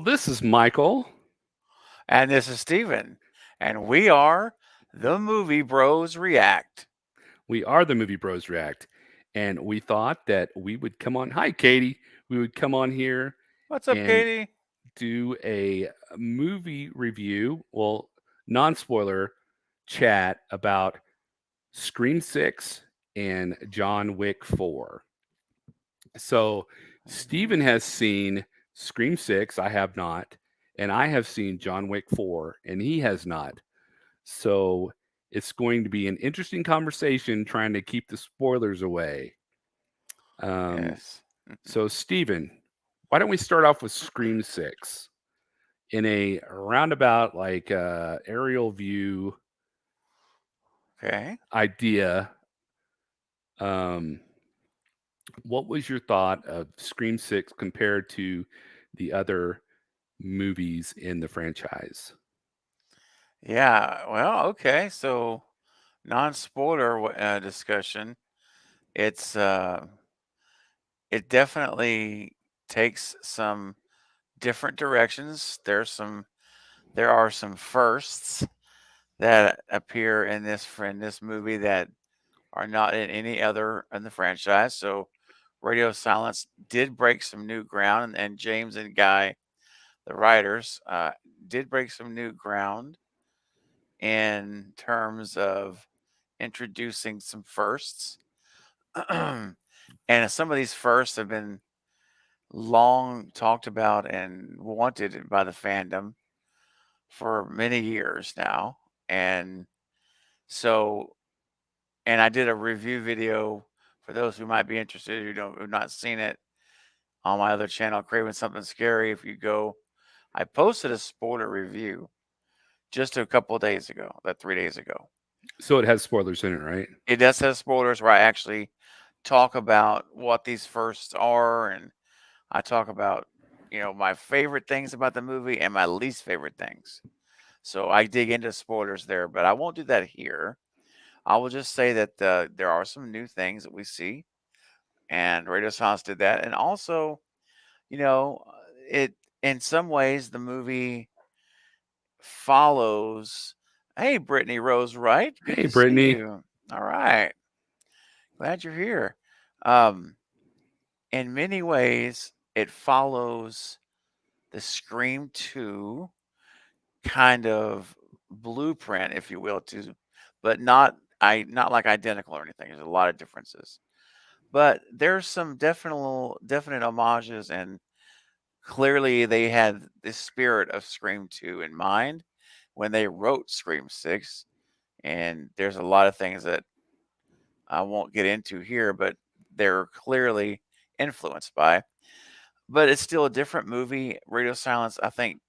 Well, this is Michael. And this is Steven. And we are the Movie Bros React. We are the Movie Bros React. And we thought that we would come on. Hi, Katie. We would come on here What's up, and Katie? do a movie review, well, non spoiler chat about Scream 6 and John Wick 4. So, Mhm. Steven has seen Scream 6. I have not. And I have seen John Wick 4, and he has not. So it's going to be an interesting conversation trying to keep the spoilers away. Um, Yes. so, Steven, why don't we start off with Scream 6 in a roundabout, like aerial view Okay. idea? Um, what was your thought of Scream 6 compared to the other movies in the franchise? Yeah. Well, okay. So, non-spoiler discussion. It's it definitely takes some different directions. There are some firsts that appear in this movie that are not in any other in the franchise. So Radio Silence did break some new ground, and James and Guy, the writers, did break some new ground in terms of introducing some firsts. And some of these firsts have been long talked about and wanted by the fandom for many years now. And so, and I did a review video for those who might be interested who've not seen it on my other channel, Craving Something Scary. If you go, I posted a spoiler review just a couple of days ago, that 3 days ago. So it has spoilers in it, right? It does have spoilers where I actually talk about what these firsts are, and I talk about, my favorite things about the movie and my least favorite things. So I dig into spoilers there, but I won't do that here. I will just say that there are some new things that we see, and Radio Silence did that, and also, you know, it in some ways the movie follows. Hey, Brittany Rose Wright, good Hey, to see Brittany. you. All right, glad you're here. Um, in many ways, it follows the Scream 2 kind of blueprint, if you will, but not like identical or anything. There's a lot of differences, but there's some definite homages, and clearly they had the spirit of Scream 2 in mind when they wrote Scream 6. And there's a lot of things that I won't get into here, but they're clearly influenced by. But it's still a different movie. Radio Silence, I think,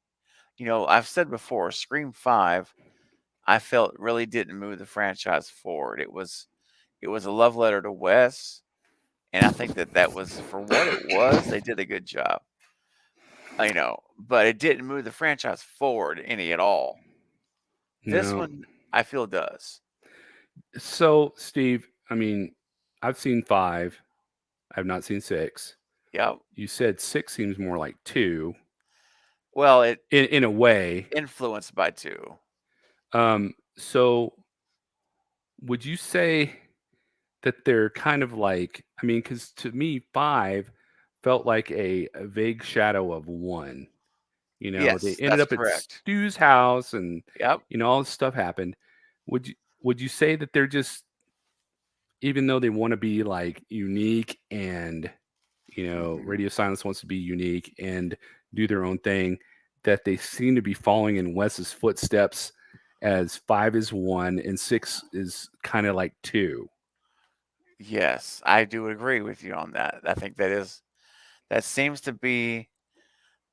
I've said before, Scream 5, I felt really didn't move the franchise forward. It was a love letter to Wes, and I think that was for what it was. They did a good job, but it didn't move the franchise forward any at all. This No. one, I feel does. So, Steve, I mean, I've seen 5. I've not seen 6. Yeah. You said 6 seems more like 2 Well, it in a way. influenced by two. So would you say that they're kind of like, I mean, because to me, 5 felt like a vague shadow of 1. They Yes, ended that's up at correct. Stu's house and, Yep. all this stuff happened. Would you say that they're just, even though they want to be like unique and Hmm. Radio Silence wants to be unique and do their own thing, that they seem to be following in Wes's footsteps, as 5 is 1 and 6 is kind of like 2. Yes, I do agree with you on that. I think that seems to be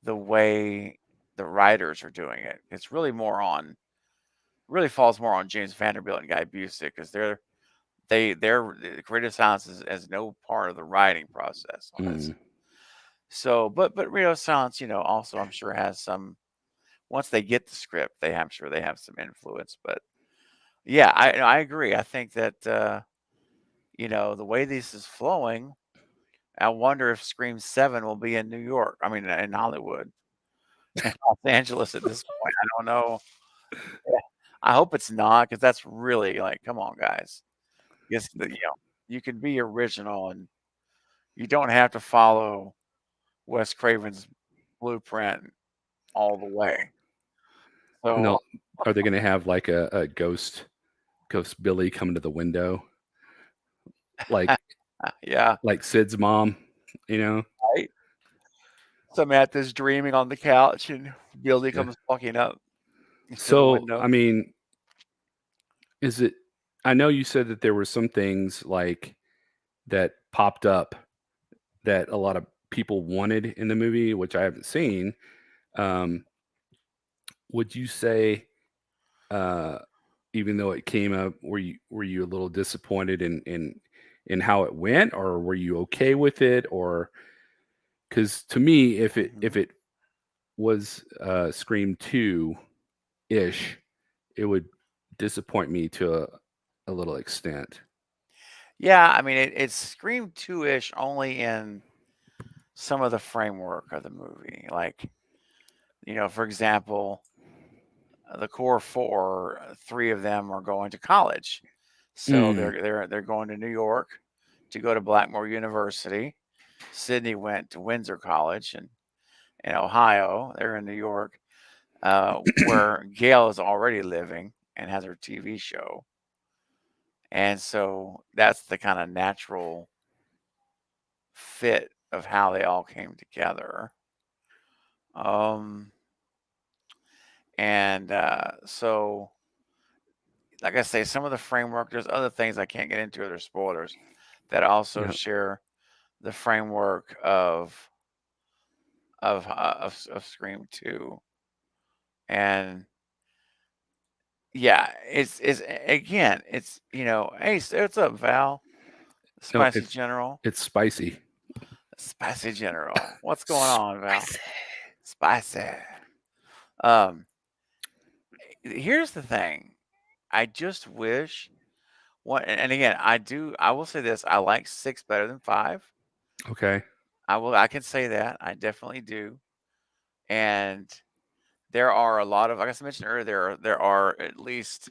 the way the writers are doing it. It's really falls more on James Vanderbilt and Guy Busick because they're Creative Silence is no part of the writing process on this. Mm. So, but Radio Silence, also I'm sure has some. Once they get the script, I'm sure they have some influence. But yeah, I agree. I think that the way this is flowing, I wonder if Scream 7 will be in New York. I mean, in Hollywood. in Los Angeles at this point. I don't know. Yeah. I hope it's not, because that's really like, come on, guys. Yes, you can be original and you don't have to follow Wes Craven's blueprint all the way. So, No, are they going to have like a ghost Billy come to the window, like yeah, like Sid's mom? You know? right. Samantha's dreaming on the couch and Billy Yeah. comes walking up to the So I window. mean, is it? I know you said that there were some things like that popped up that a lot of people wanted in the movie, which I haven't seen. Um, would you say, uh, even though it came up, were you a little disappointed in how it went, or were you okay with it, or because to me, if Mhm. it was Scream 2 ish, it would disappoint me to a little extent. Yeah, I mean, it's Scream 2-ish only in some of the framework of the movie. Like, for example, the core four, three of them are going to college. So Mm. they're going to New York to go to Blackmore University. Sydney went to Windsor College, and in Ohio, they're in New York, where Gail is already living and has her TV show. And so that's the kind of natural fit of how they all came together. Um, and so, like I say, some of the framework, there's other things I can't get into, other spoilers that also Yeah. share the framework of Scream 2. And yeah, it's again, hey, what's up, Val? No, Spicy General. it's spicy. Spicy General. What's going on, Val? Spicy. Spicy. Um, Here's the thing. I just wish what, and again, I will say this, I like 6 better than 5. Okay. I can say that. I definitely do. And there are a lot of, like I mentioned earlier, there are at least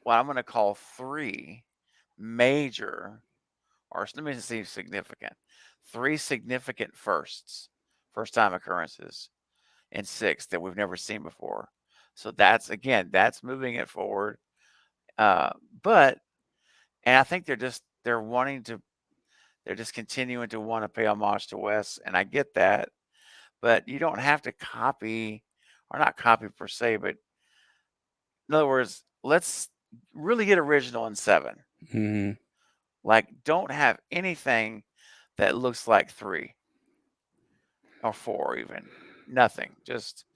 what I'm going to call 3 major, or let me say significant, 3 significant first time occurrences in 6 that we've never seen before. So that's moving it forward. Uh, but and I think they're just continuing to want to pay homage to Wes, and I get that. But you don't have to copy, or not copy per se, but in other words, let's really get original in 7. Hmm. Like, don't have anything that looks like 3 or 4 even. Nothing. Just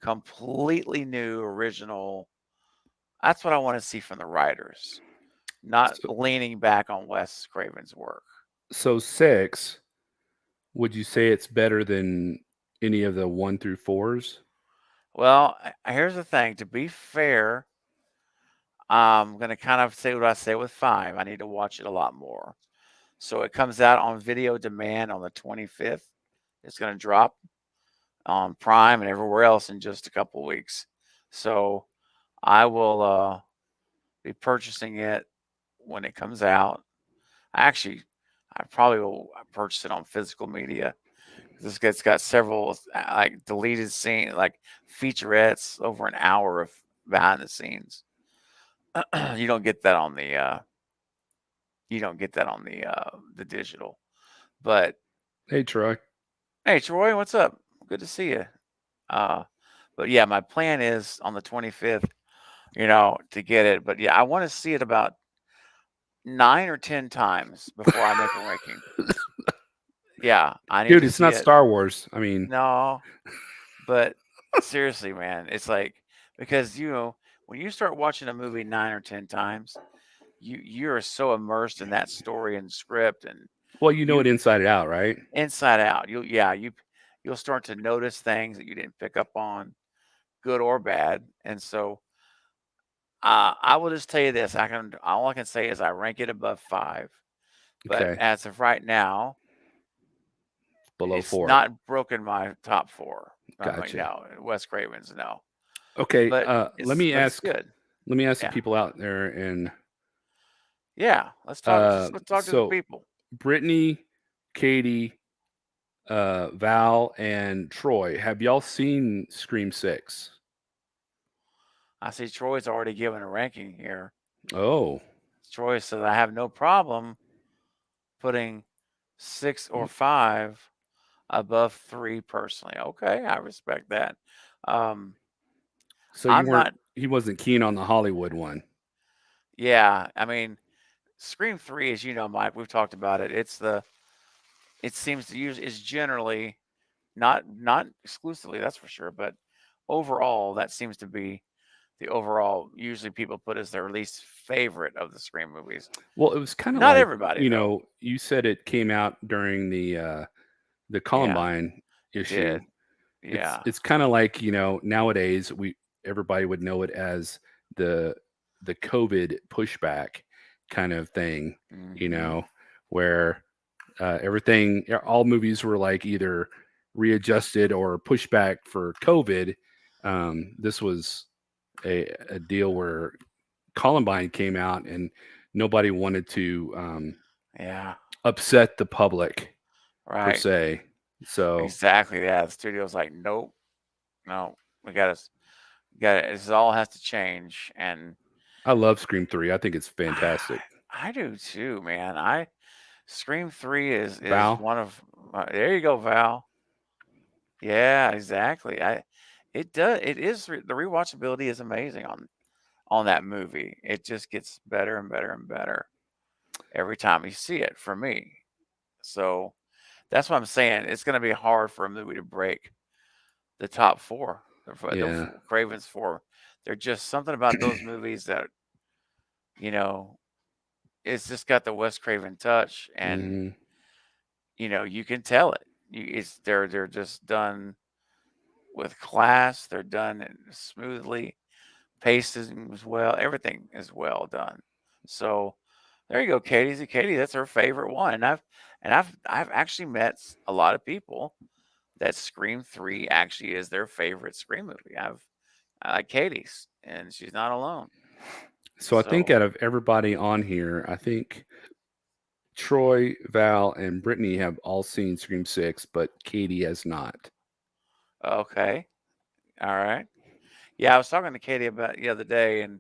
completely new, original. That's what I want to see from the writers, not So, leaning back on Wes Craven's work. so 6, would you say it's better than any of the 1 through 4s? Well, here's the thing. To be fair, I'm going to kind of say what I say with 5. I need to watch it a lot more. So it comes out on video demand on the 25th. It's going to drop on Prime and everywhere else in just a couple weeks. So I will be purchasing it when it comes out. Actually, I probably will purchase it on physical media. It's got several like deleted scene, like featurettes over an hour of behind the scenes. You don't get that on the digital. But Hey, Troy. hey, Troy, what's up? Good to see you. Uh, but yeah, my plan is on the 25th, to get it. But yeah, I want to see it about 9 or 10 times before I make a ranking. Yeah, I need Dude, to it's see not it. Star Wars. I mean, No, but seriously, man, it's like, because when you start watching a movie 9 or 10 times, you're so immersed in that story and script, and well, you know it you inside out, right? inside out. You'll start to notice things that you didn't pick up on, good or bad. And so I will just tell you this: all I can say is I rank it above 5. But Okay. as of right now, Below it's 4. not broken my top 4. I mean, Gotcha. no, Wes Craven's no, Okay, but let it's me but it's ask good. let me ask the Yeah, people out there and yeah. Let's talk. Let's talk to the so people. Brittany, Katie, Val, and Troy, have y'all seen Scream 6? I see Troy's already given a ranking here. Oh. Troy says I have no problem putting 6 or 5 above 3 personally. Okay, I respect that. Um, So you I'm weren't not. he wasn't keen on the Hollywood one. Yeah, I mean, Scream 3, as you know, Mike, we've talked about it. It seems to use is generally not exclusively, that's for sure, but overall, that seems to be the overall. Usually, people put as their least favorite of the Scream movies. Well, it was kind of Not like, everybody, though. you said it came out during the Yeah, Columbine it issue. did. It's Yeah. it's kind of like, nowadays everybody would know it as the the COVID pushback kind of thing, you Hmm. know, where all movies were like either readjusted or pushed back for COVID. This was a deal where Columbine came out and nobody wanted to Yeah. upset the public per Right. se. So Exactly. Yeah. The studio's like, nope, no, we got to. This all has to change, and I love Scream 3. I think it's fantastic. I do too, man. I Scream 3 is Val? one of there you go, Val. Yeah, exactly. It does it is the rewatchability is amazing on that movie. It just gets better and better and better every time you see it for me. So that's what I'm saying. It's going to be hard for a movie to break the top four, Yeah. Craven's four. There's just something about those movies that you know it's just got the Wes Craven touch, and Mhm. you can tell it. They're just done with class. They're done smoothly. Pacing as well. Everything is well done. So there you go, Katie. See, Katie, that's her favorite one, and I've actually met a lot of people that Scream 3 actually is their favorite Scream movie. I like Katie's, and she's not alone. So I think So out of everybody on here, I think Troy, Val, and Brittany have all seen Scream 6, but Katie has not. okay, all right. Yeah, I was talking to Katie about it the other day, and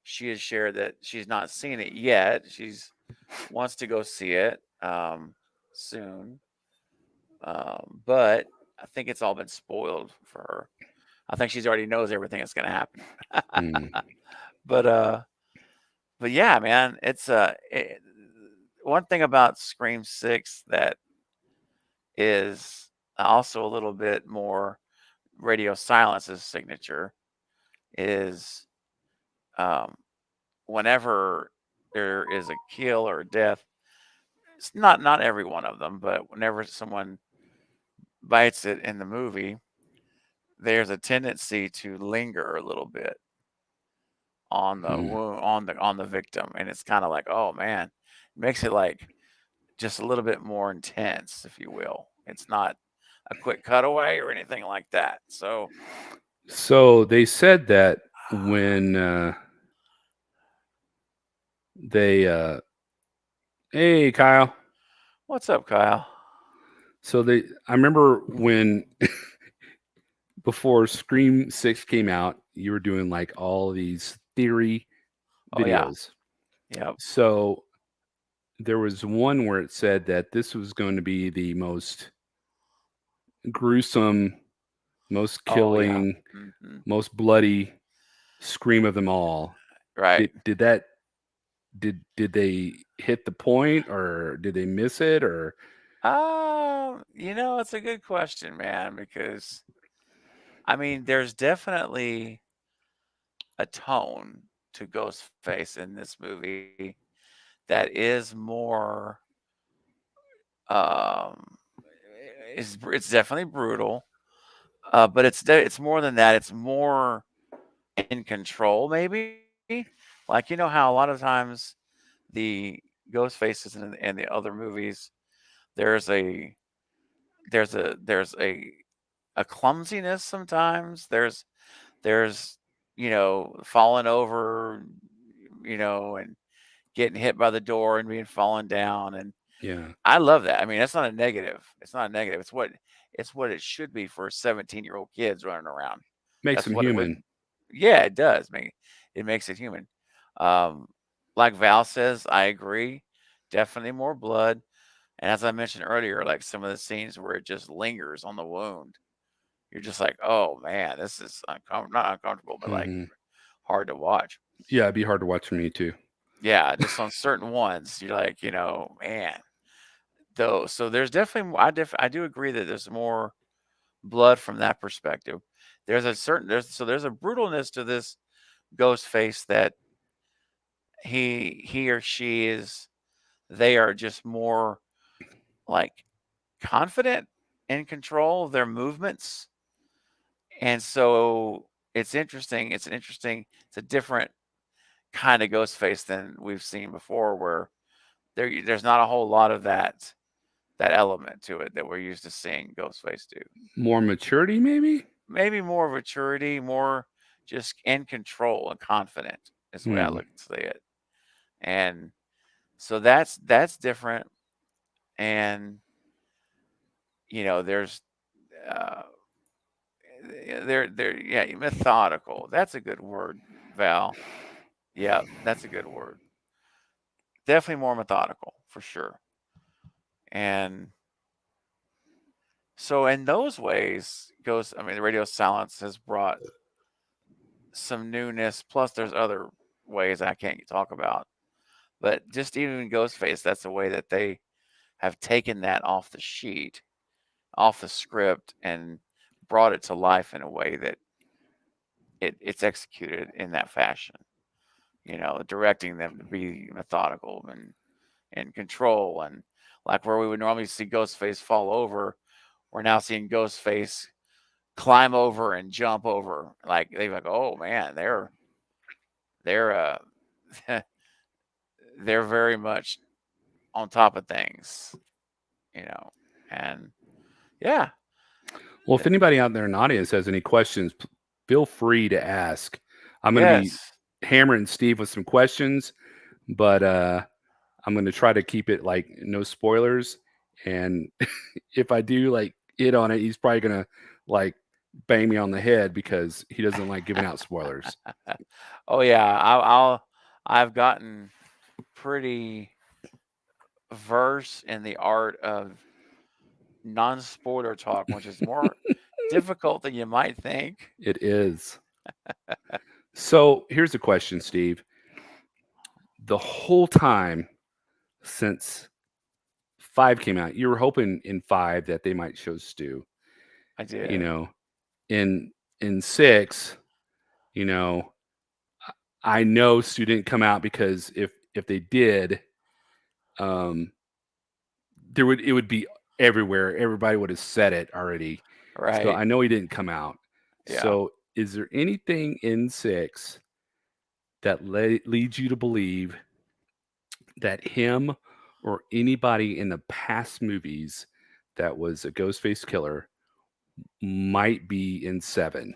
she has shared that she's not seen it yet. She's wants to go see it soon, but I think it's all been spoiled for her. I think she's already knows everything that's going to happen. Mm. but but yeah, man, one thing about Scream 6 that is also a little bit more Radio Silence's signature is um, whenever there is a kill or a death, it's not every one of them, but whenever someone bites it in the movie, there's a tendency to linger a little bit on the Mm. wound on the victim, and it's kind of like, oh man, it makes it like just a little bit more intense, if you will. It's not a quick cutaway or anything like that. So, So they said that when they hey Kyle. what's up, Kyle? I remember when before Scream 6 came out, you were doing like all these theory Oh yeah, videos. yep. So there was one where it said that this was going to be the most gruesome, most Oh yeah. killing, Hmm. most bloody scream of them all. Right. Did they hit the point or did they miss it or It's a good question, man, because I mean, there's definitely a tone to Ghostface in this movie that is more um it's definitely brutal, but it's more than that. It's more in control, maybe. Like how a lot of times the ghost faces in the other movies, there's a there's a a clumsiness sometimes. There's falling over, and getting hit by the door and being fallen down, and Yeah. I love that. I mean, that's not a negative. It's not a negative. It's what it should be for 17-year-old kids running around. Makes That's them what it would. human. Yeah, it does. It makes it human. Um, like Val says, I agree. Definitely more blood. And as I mentioned earlier, like some of the scenes where it just lingers on the wound, you're just like, oh man, this is not uncomfortable, but like Hmm. hard to watch. Yeah, it'd be hard to watch for me too. Yeah, just on certain ones, you're like, man, though. So there's definitely, I do agree that there's more blood from that perspective. There's a brutalness to this ghost face that he or she is. They are just more like confident in control of their movements, and so it's a different kind of ghost face than we've seen before, where there's not a whole lot of that element to it that we're used to seeing Ghostface do. More maturity, maybe. Maybe more maturity, more just in control and confident is the way I Hmm. look at see it. And so that's different. And there's uh they're yeah, methodical. That's a good word, Val. Yeah, that's a good word. Definitely more methodical for sure. And so in those ways, the radio silence has brought some newness. Plus, there's other ways I can't talk about. But just even Ghostface, that's a way that they have taken that off the sheet, off the script, and brought it to life in a way that it's executed in that fashion. Directing them to be methodical and in control, and like where we would normally see Ghostface fall over, we're now seeing Ghostface climb over and jump over. Like they're like, oh man, they're they're very much on top of things, you know. And yeah, Well, if th- anybody out there in the audience has any questions, feel free to ask. I'm going to be yes, hammering Steve with some questions, but I'm going to try to keep it like no spoilers. And if I do like hit on it, he's probably going to like bang me on the head because he doesn't like giving out spoilers. oh yeah, I've gotten pretty versed in the art of non-spoiler talk, which is more difficult than you might think. It is. So here's a question, Steve. The whole time since five came out, you were hoping in five that they might show Stu. I You did. know, in six, you know, I know Stu didn't come out because if they did, um, it would be everywhere. Everybody would have said it already. So Right. I know he didn't come out. Yeah. So is there anything in six that leads you to believe that him or anybody in the past movies that was a Ghostface killer might be in seven?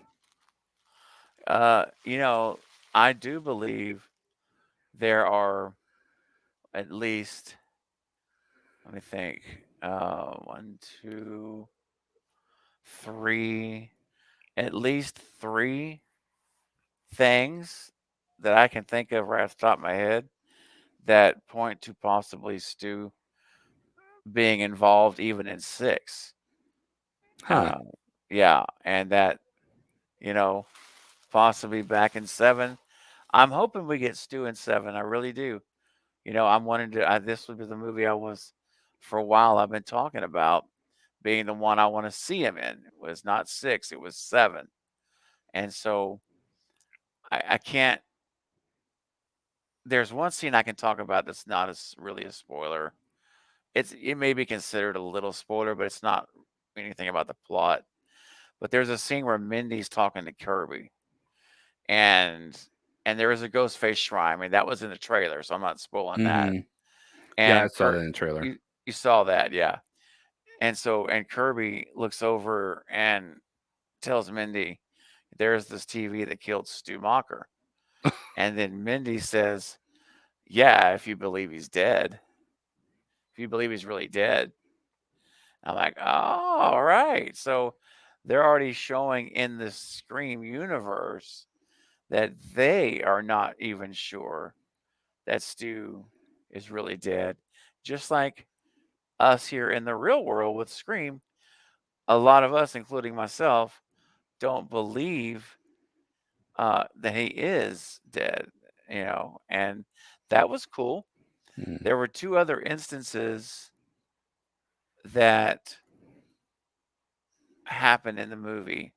Uh, you know, I do believe there are at least, let me think, one, two, three, at least three things that I can think of right off the top of my head that point to possibly Stu being involved even in six. Huh. Uh, yeah, and that, you know, possibly back in seven. I'm hoping we get Stu in seven. I really do. I'm wanting to. This would be the movie I was, for a while, I've been talking about being the one I want to see him in. It was not six, it was seven. And so I can't. There's one scene I can talk about that's not as really a spoiler. It may be considered a little spoiler, but it's not anything about the plot. But there's a scene where Mindy's talking to Kirby, and there is a ghost face shrine. I mean, that was in the trailer, so I'm not spoiling that. Hmm. Yeah, I And saw that in the trailer. you saw that, yeah. And Kirby looks over and tells Mindy, "There's this TV that killed Stu Macher," and then Mindy says, "Yeah, if you believe he's dead, if you believe he's really dead." I'm like, "Oh, all right." So they're already showing in the Scream universe that they are not even sure that Stu is really dead. Just like us here in the real world with Scream, a lot of us, including myself, don't believe that he is dead, and that was cool. Mm. There were two other instances that happened in the movie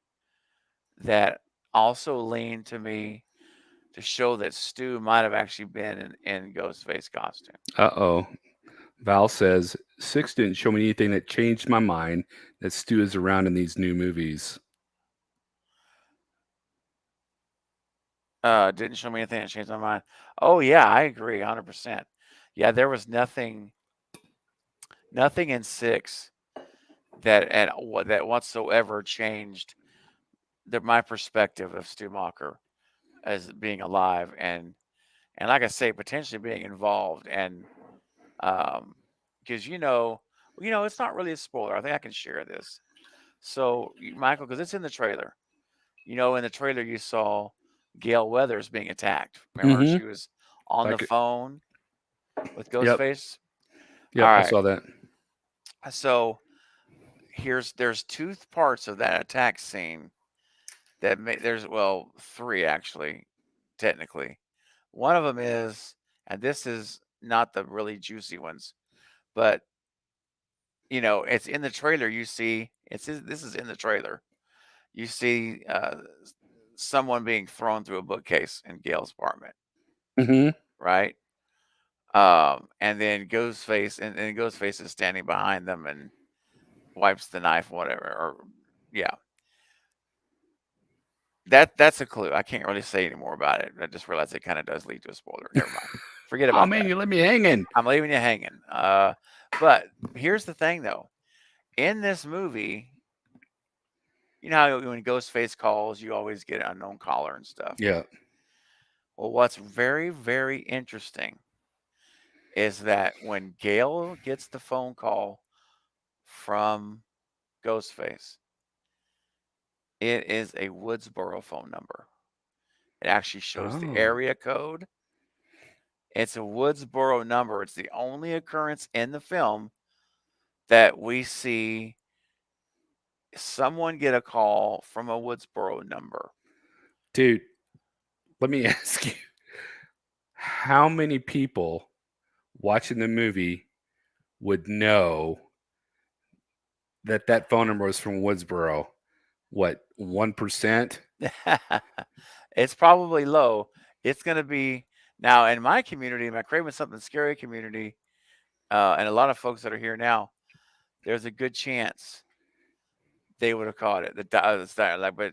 that also lean to me to show that Stu might have actually been in Ghostface costume. Uh-oh. Val says, Six didn't show me anything that changed my mind that Stu is around in these new movies. Didn't show me anything that changed my mind. Oh yeah, I agree, 100%. Yeah, there was nothing in six that whatsoever changed my perspective of Stu Macher as being alive and like I say, potentially being involved and because it's not really a spoiler. I think I can share this. So Michael, because it's in the trailer. In the trailer you saw Gail Weathers being attacked. Remember, Mm-hmm. she was on the Like, phone with yep, Ghostface. All yep, I right. saw that. So there's two parts of that attack scene there's three actually, technically. One of them is, and this is not the really juicy ones, but it's in the trailer. You see, this is in the trailer. You see someone being thrown through a bookcase in Gail's apartment, Mm-hmm. right? And then Ghostface is standing behind them and wipes the knife, whatever. Or yeah, that's a clue. I can't really say any more about it. I just realized it kind of does lead to a spoiler. Never mind. Forget Oh about man, that. you let me hanging. I'm leaving you hanging. But here's the thing, though. In this movie, you know how when Ghostface calls, you always get an unknown caller and stuff. Yeah. Well, what's very, very interesting is that when Gail gets the phone call from Ghostface, it is a Woodsboro phone number. It actually shows the Oh, area code. It's a Woodsboro number. It's the only occurrence in the film that we see someone get a call from a Woodsboro number. dude, let me ask you, how many people watching the movie would know that that phone number was from Woodsboro? What, 1%? It's probably low. It's going to be now in my community, my Craven Something Scary community, and a lot of folks that are here now. There's a good chance they would have caught it. Like, but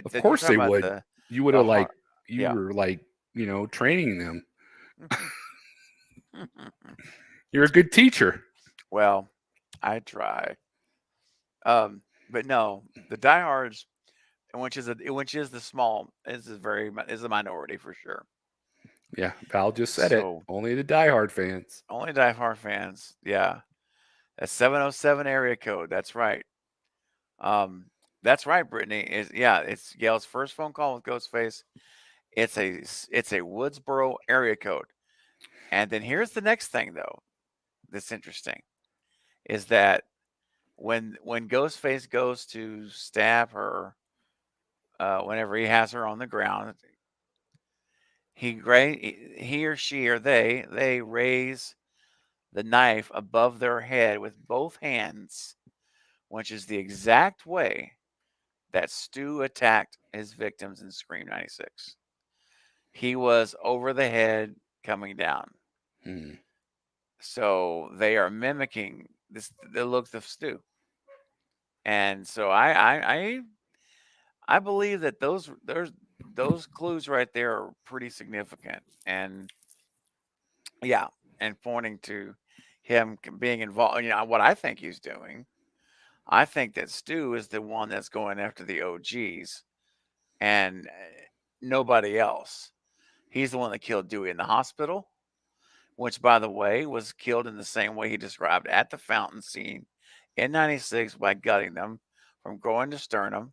Of that you're course they talking about would. You would the have heart, you yeah. were training them. You're a good teacher. Well, I try. But no, the diehards, which is the small, is a minority for sure. Yeah, Val just said it. So Only the diehard fans. only diehard fans, yeah. That's 707 area code. That's right. Um, that's right, Brittany. It's Gail's first phone call with Ghostface. It's a Woodsboro area code. And then here's the next thing though that's interesting is that when Ghostface goes to stab her, whenever he has her on the ground, he or she or they raise the knife above their head with both hands, which is the exact way that Stu attacked his victims in Scream 96. He was over the head coming down. Hmm. So they are mimicking the looks of Stu. And so I believe that those clues right there are pretty significant. And yeah, and pointing to him being involved, what I think he's doing. I think that Stu is the one that's going after the OGs and nobody else. He's the one that killed Dewey in the hospital, which, by the way, was killed in the same way he described at the fountain scene in 96 by gutting them from groin to sternum,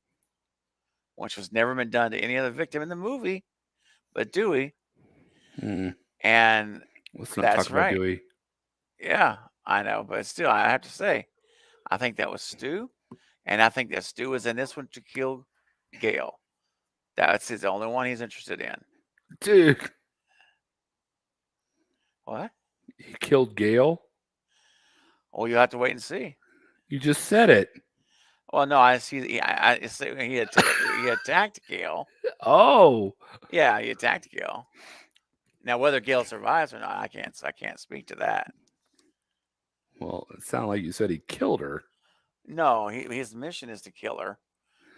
which was never been done to any other victim in the movie but Dewey. Mm, And let's not talk that's about right. Dewey. Yeah, I know. But still, I have to say, I think that was Stu. And I think that Stu was in this one to kill Gale. That's his only one he's interested in. Dude, What? he killed Gale. Well, you have to wait and see. You just said it. Well, no, I see. I say he attacked Gale. Oh, Yeah, he attacked Gale. Now, whether Gale survives or not, I can't speak to that. well, it sounded like you said he killed her. No, his mission is to kill her,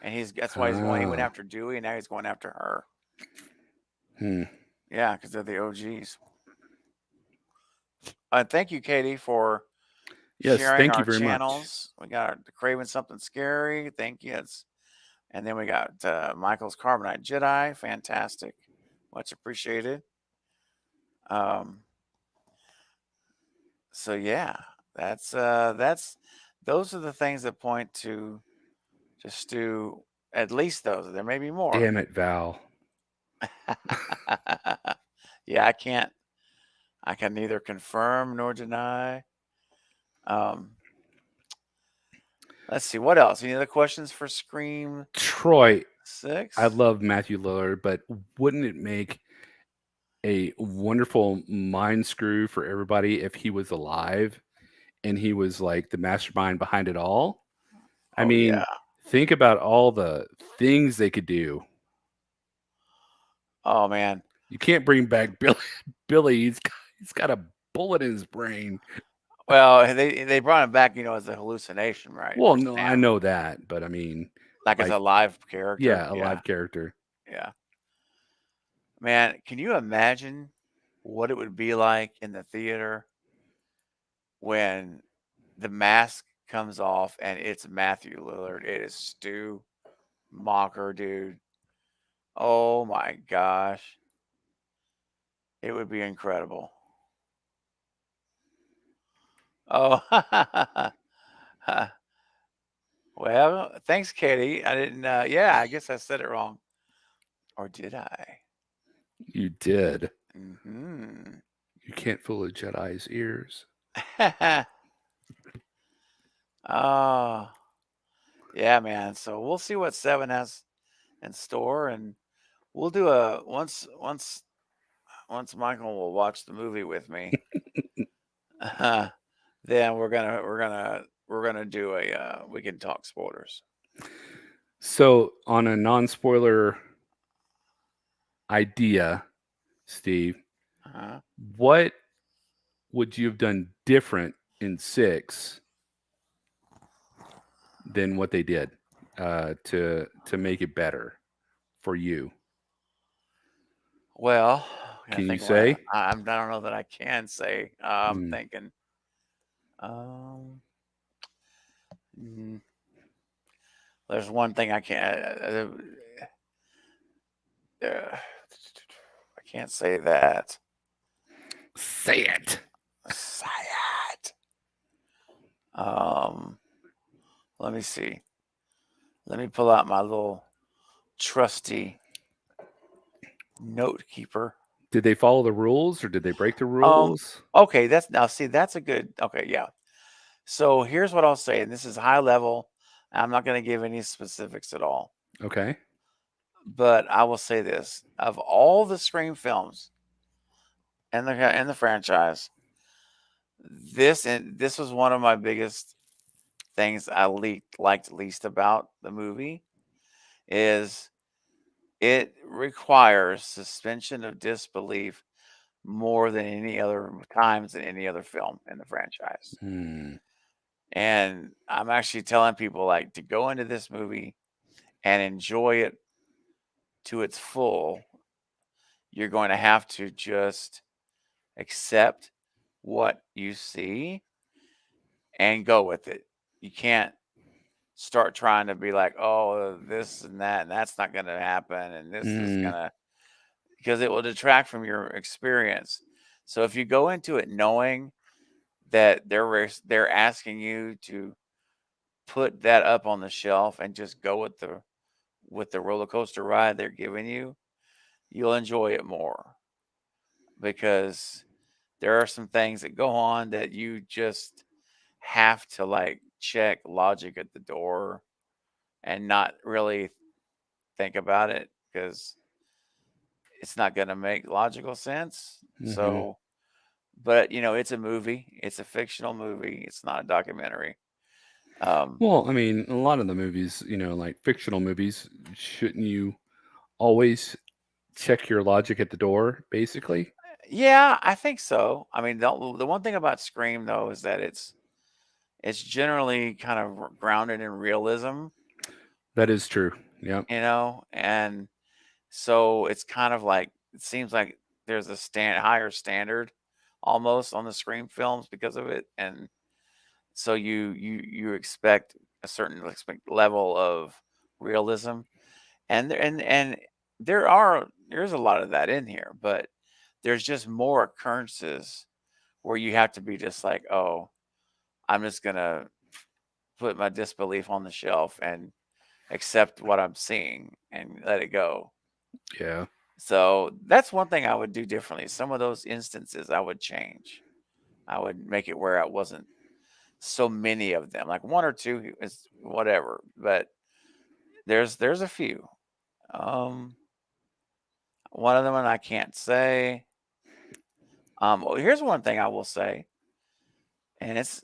and that's why he went Ah, after Dewey, and now he's going after her. hmm. Yeah, because they're the OGs. Thank you, Katie, for Yes, sharing thank you our very much. channels. We got Craving Something Scary. Thank you. And then we got Michael's Carbonite Jedi. Fantastic. Much appreciated. Um, so yeah, that's those are the things that point to just to at least those. There may be more. Damn it, Val. Yeah, I can neither confirm nor deny. Um, let's see what else. Any other questions for Scream Troy, 6? I love Matthew Lillard, but wouldn't it make a wonderful mind screw for everybody if he was alive and he was like the mastermind behind it all? I Oh mean, yeah. think about all the things they could do. Oh man. You can't bring back Billy. Billy, he's got a bullet in his brain. Well, they brought him back, as a hallucination, right, Well, for no, I Sam, know that, but I mean, like as like, a live character. yeah, a Yeah, live character. yeah. Man, can you imagine what it would be like in the theater when the mask comes off and it's Matthew Lillard? It is Stu Mocker, dude. Oh my gosh, it would be incredible. Oh, well, thanks, Katie. I didn't. Yeah, I guess I said it wrong, or did I? You did. Hmm. You can't fool a Jedi's ears. Oh, yeah, man. So we'll see what 7 has in store, and we'll do a once Michael will watch the movie with me. Then we're gonna do a we can talk spoilers. So, on a non-spoiler idea, Steve, Uh-huh. what would you have done different in 6 than what they did to make it better for you? Well, I Can you think say? I don't know that I can say. I'm Mm, thinking. Um, mm, there's one thing I can't. I can't say that. say it. Say it. Um, let me see. Let me pull out my little trusty note keeper. Did they follow the rules or did they break the Um, rules? okay, that's a good. Okay, yeah. So here's what I'll say, and this is high level. I'm not going to give any specifics at all, Okay. but I will say this: of all the Scream films in the franchise, this was one of my biggest things I liked least about the movie is it requires suspension of disbelief more than any other times in any other film in the franchise. Hmm. And I'm actually telling people like to go into this movie and enjoy it to its full. You're going to have to just accept what you see and go with it. You can't start trying to be like, oh, this and that's not going to happen, and this is Mm, gonna, because it will detract from your experience. So if you go into it knowing that they're asking you to put that up on the shelf and just go with the roller coaster ride they're giving you, you'll enjoy it more, because there are some things that go on that you just have to like check logic at the door and not really think about it, because it's not going to make logical sense. hmm. So, but it's a movie, it's a fictional movie, it's not a documentary. Um, Well, I mean, a lot of the movies, like fictional movies, shouldn't you always check your logic at the door, basically? yeah, I think so. I mean, the one thing about Scream though is that it's generally kind of grounded in realism, That is true. Yep. and so it's kind of like, it seems like there's a higher standard almost on the Scream films because of it, and so you expect a certain level of realism, and there's a lot of that in here, but there's just more occurrences where you have to be just like, oh, I'm just gonna put my disbelief on the shelf and accept what I'm seeing and let it go. Yeah. So that's one thing I would do differently. Some of those instances I would change. I would make it where I wasn't so many of them, like one or two is whatever. But there's a few. Um, One of them, and I can't say. Well, here's one thing I will say, and it's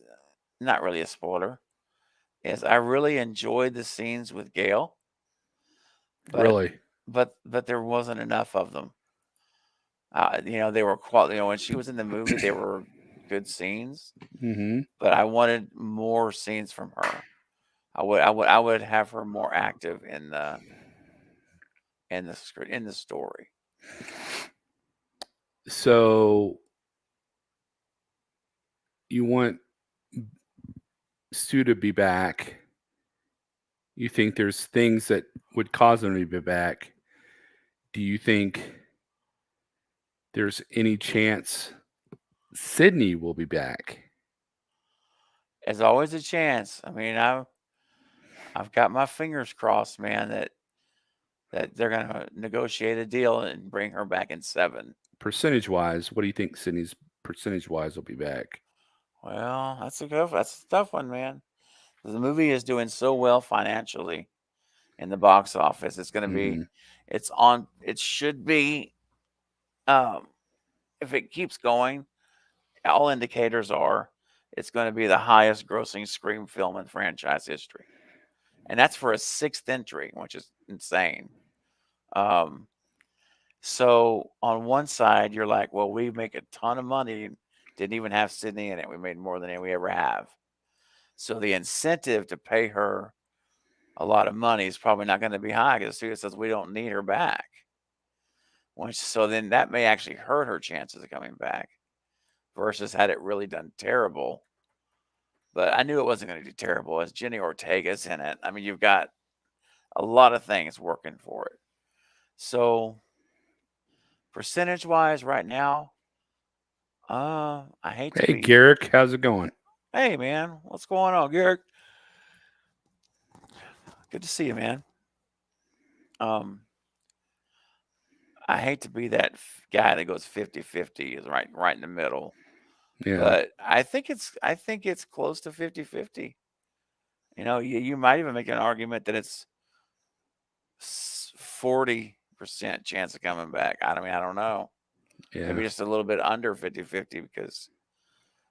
not really a spoiler. Is I really enjoyed the scenes with Gail, but Really. but there wasn't enough of them. They were quality. When she was in the movie, they were good scenes, Hmm. but I wanted more scenes from her. I would have her more active in the script, in the story. So you want Stu to be back. You think there's things that would cause him to be back. Do you think there's any chance Sydney will be back? There's always a chance. I mean, I've got my fingers crossed, man, that they're gonna negotiate a deal and bring her back in seven. Percentage wise, what do you think Sydney's percentage wise will be back? Well, that's a tough one, man. The movie is doing so well financially in the box office. Hmm. It should be, um, if it keeps going, all indicators are it's going to be the highest grossing Scream film in franchise history. And that's for a sixth entry, which is insane. Um, so on one side, you're like, well, we make a ton of money, didn't even have Sydney in it. We made more than we ever have. So the incentive to pay her a lot of money is probably not going to be high, because the studio says we don't need her back. So then that may actually hurt her chances of coming back, versus had it really done terrible. But I knew it wasn't going to do terrible, as Jenny Ortega's in it. I mean, you've got a lot of things working for it. So percentage wise, right now, I hate to Hey, be. Garrick, how's it going? Hey, man, what's going on, Garrick? Good to see you, man. Um, I hate to be that guy that goes 50-50, is right in the middle. Yeah. But I think it's close to 50-50. You might even make an argument that it's 40% chance of coming back. I don't know. Yeah. Maybe just a little bit under 50-50,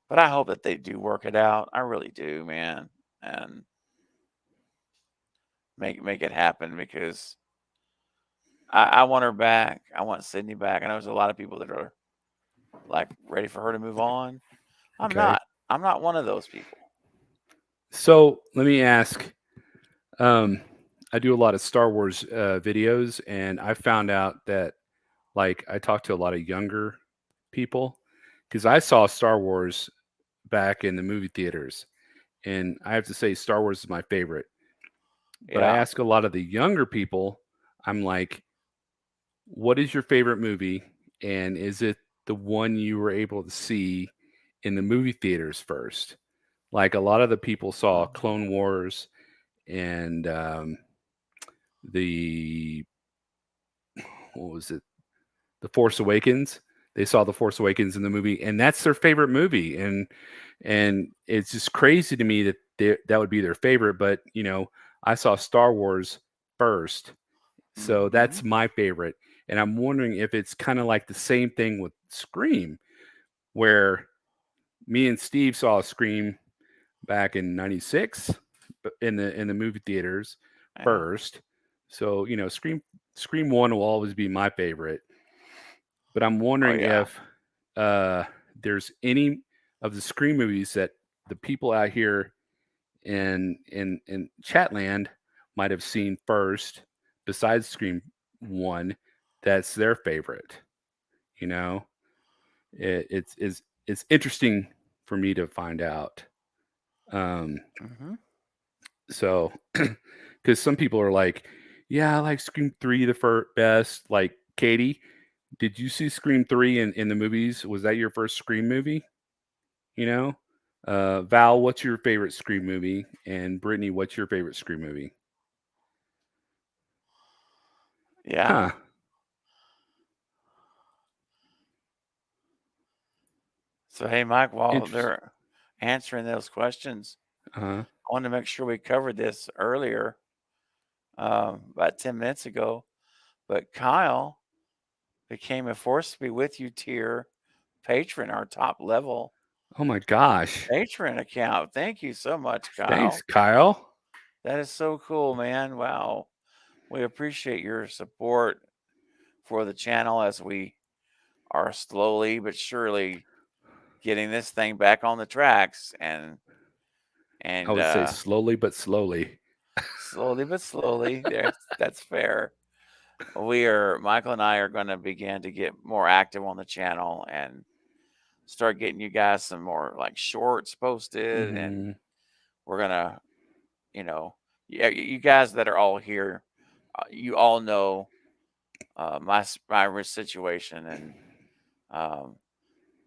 but I hope that they do work it out. I really do, man. And make it happen, because I want her back. I want Sydney back. I know there's a lot of people that are like ready for her to move on. I'm Okay. not. I'm not one of those people. So let me ask. Um, I do a lot of Star Wars videos, and I found out that, like, I talked to a lot of younger people because I saw Star Wars back in the movie theaters, and I have to say, Star Wars is my favorite. But I Yeah. ask a lot of the younger people, I'm like, what is your favorite movie? And is it the one you were able to see in the movie theaters first? Like a lot of the people saw Mhm. Clone Wars and the what was it? The Force Awakens. They saw The Force Awakens in the movie, and that's their favorite movie. And it's just crazy to me that that would be their favorite. But I saw Star Wars first, so that's Mhm. my favorite. And I'm wondering if it's kind of like the same thing with Scream, where me and Steve saw Scream back in '96 in the movie theaters Yeah. first. So Scream One will always be my favorite. But I'm Oh wondering yeah. if uh, there's any of the Scream movies that the people out here in Chatland might have seen first, besides Scream One, that's their favorite. You know, it's interesting for me to find out. Um, Mhm. so, because some people are like, yeah, I like Scream Three the best. Like Katie, did you see Scream 3 in the movies? Was that your first Scream movie? You know? Val, what's your favorite Scream movie? And Brittany, what's your favorite Scream movie? Yeah. Huh. So hey, Mike, while Interesting. they're answering those questions, Uh-huh. I want to make sure we covered this earlier, about 10 minutes ago. But Kyle became a Force to Be With You tier patron, our top level Oh my gosh. patron account. Thank you so much, Thanks, Kyle. Kyle. That is so cool, man. Wow. We appreciate your support for the channel as we are slowly but surely getting this thing back on the tracks I and would say slowly but slowly. slowly but slowly. That's fair. Michael and I are going to begin to get more active on the channel and start getting you guys some more like shorts posted, and Hmm. we're gonna, you know, yeah, you guys that are all here, you all know my situation and um,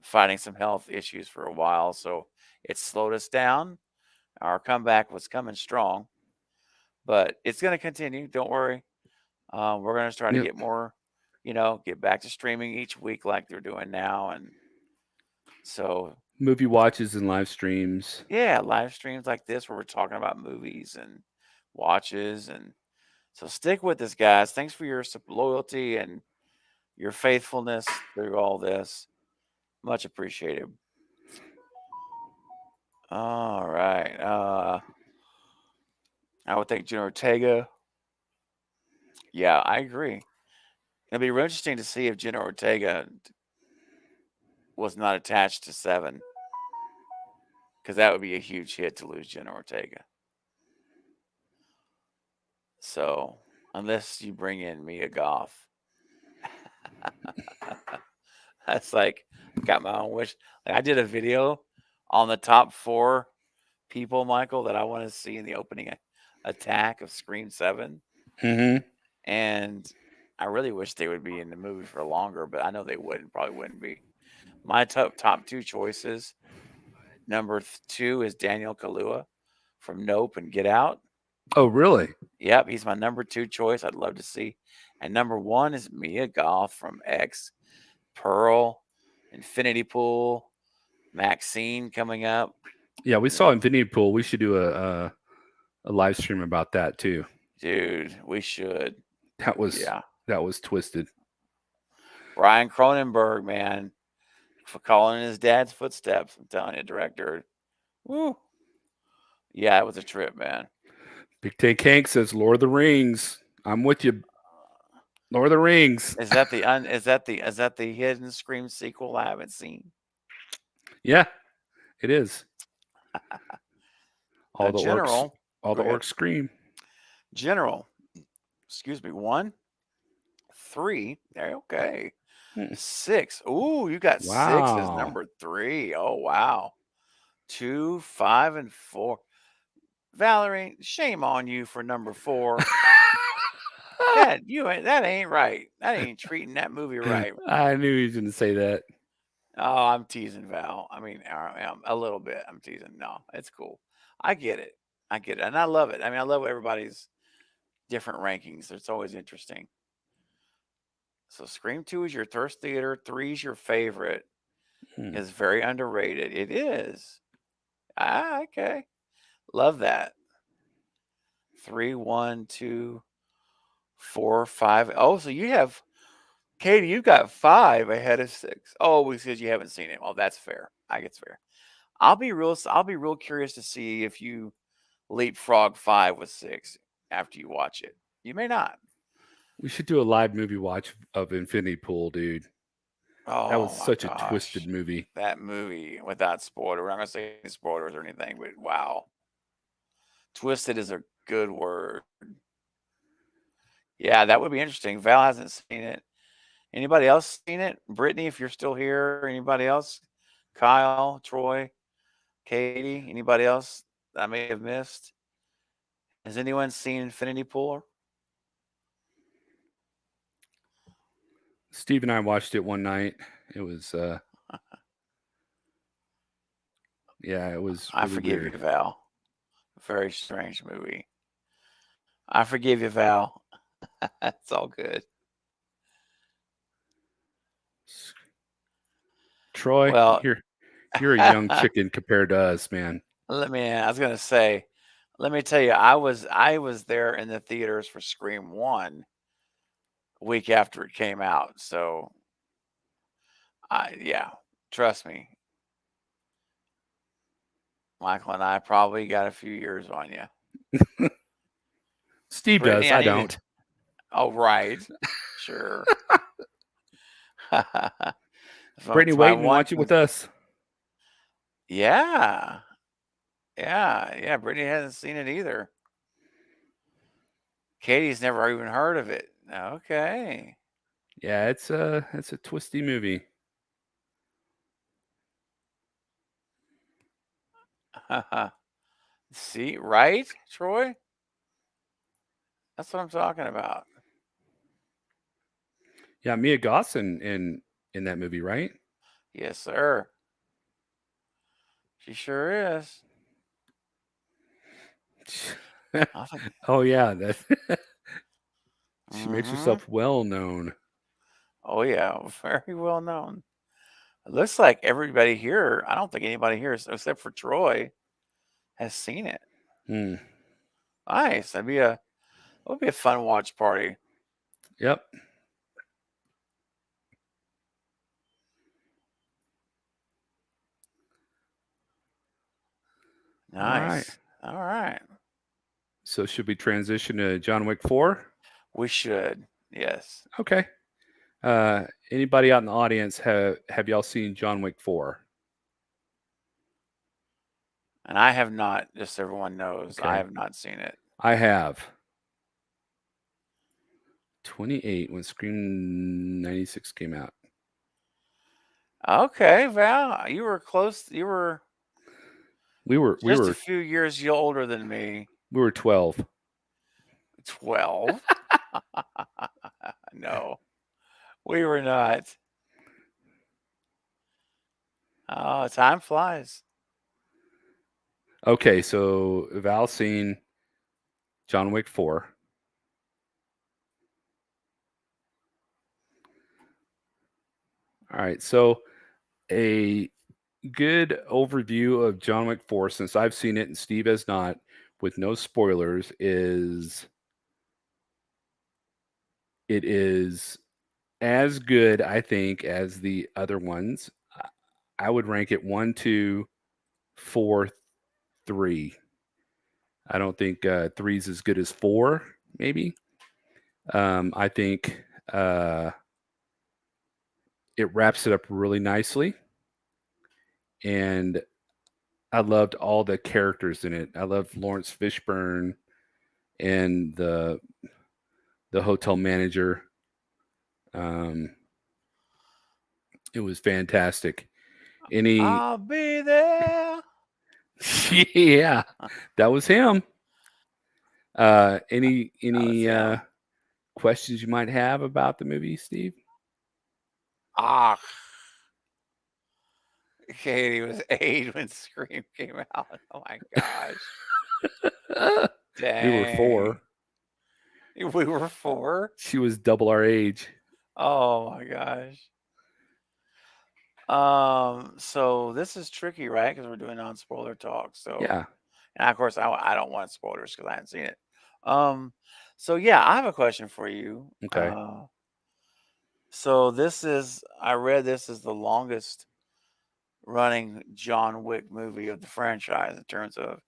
fighting some health issues for a while, so it slowed us down. Our comeback was coming strong, but it's gonna continue. Don't worry. We're gonna try to Yep. get more, get back to streaming each week like they're doing now, and so Movie watches and live streams. yeah, live streams like this where we're talking about movies and watches, and so stick with us, guys. Thanks for your loyalty and your faithfulness through all this. Much appreciated. All right. I would think Jenna Ortega. Yeah, I agree. It'd be real interesting to see if Jenna Ortega was not attached to Seven, because that would be a huge hit to lose Jenna Ortega. So unless you bring in Mia Goth, that's like got my own wish. Like I did a video on the top four people, Michael, that I want to see in the opening attack of Scream 7. Hmm. And I really wish they would be in the movie for longer, but I know they wouldn't, probably wouldn't be. My top two choices. Number two is Daniel Kaluuya from Nope and Get Out. Oh, really? Yep, he's my number two choice. I'd love to see. And number one is Mia Goth from X, Pearl, Infinity Pool, Maxine coming up. Yeah, we You saw know, Infinity Pool. We should do a live stream about that too. dude, we should. That was Yeah. that was twisted. Brian Cronenberg, man, for calling in his dad's footsteps. I'm telling you, director. Woo. Yeah, it was a trip, man. Big Tank Hank says Lord of the Rings. I'm with you. Lord of the Rings. Is that the hidden Scream sequel I haven't seen? Yeah, it is. All the orcs, General, all go the ahead. orcs scream. General, excuse me. 1, 3. Okay. Hmm. 6. Ooh, you got 6 as Wow. number 3. Oh wow. 2, 5, and 4. Valerie, shame on you for number 4. That ain't right. That ain't treating that movie right. I knew he was going to say that. Oh, I'm teasing Val. I mean, a little bit. I'm teasing. No, it's cool. I get it. I get it, and I love it. I mean, I love everybody's different rankings. It's always interesting. So, Scream 2 is your first theater. 3 is your favorite. Hmm. Is very underrated. It is. Ah, okay. Love that. 3, 1, 2, 4, 5. Oh, so you have Katie. You got 5 ahead of 6. Oh, because you haven't seen it. Well, that's fair. I guess fair. I'll be real curious to see if you leapfrog 5 with 6 after you watch it. You may not. We should do a live movie watch of Infinity Pool, dude. That was Oh my such a twisted gosh. movie. That movie without spoiler. We're not gonna say any spoilers or anything, but wow. Twisted is a good word. Yeah, that would be interesting. Val hasn't seen it. Anybody else seen it? Brittany, if you're still here, anybody else? Kyle, Troy, Katie, anybody else that I may have missed? Has anyone seen Infinity Pool? Steve and I watched it one night. It was, yeah, it was I really forgive you, weird. Val. Very strange movie. I forgive you, Val. It's all good. Troy, Well, you're a young chicken compared to us, man. I was gonna say, let me tell you, I was there in the theaters for Scream 1 a week after it came out. So yeah, trust me, Michael and I probably got a few years on you. Steve does. Brittany, I I need to. don't. Oh, right, sure. Brittany, It's my wait and one. watch it with us. Yeah, yeah. Brittany hasn't seen it either. Katie's never even heard of it. Okay. Yeah, it's a twisty movie. See, right, Troy? That's what I'm talking about. Yeah, Mia Goth's in that movie, right? Yes, sir. She sure is. I think. Oh yeah, that she makes Mm-hmm. herself well known. Oh yeah, very well known. It looks like everybody here. I don't think anybody here, except for Troy, has seen it. Hmm. Nice. That would be a fun watch party. Yep. All right. Nice. All right. So should we transition to John Wick 4? We should. Yes. Okay. Uh, Anybody out in the audience have y'all seen John Wick 4? And I have not. Just so everyone knows, I Okay. have not seen it. I have. 28 when Scream 96 came out. Okay, Val, you were close. You were We were we just a were few years older than me. we were 12. 12? No, we were not. Oh, time flies. Okay, so Val seen John Wick 4. All right. So a good overview of John Wick 4 since I've seen it and Steve has not with no spoilers is it is as good I think as the other ones. I would rank it 1, 2, 4, 3. I don't think 3 is as good as 4 maybe. I think it wraps it up really nicely and I loved all the characters in it. I loved Lawrence Fishburne and the hotel manager. Um, it was fantastic. Any I'll be there. Yeah, that was him. That was Any him. questions you might have about the movie, Steve? Ah, Katie was 8 when Scream came out. Oh my gosh. We were Dang. 4. We were 4? She was double our age. Oh my gosh. So this is tricky, right? Because we're doing non-spoiler talk. So, Yeah. and of course, I don't want spoilers because I haven't seen it. Um, so yeah, I have a question for you. Okay. So this is, I read this is the longest running John Wick movie of the franchise in terms of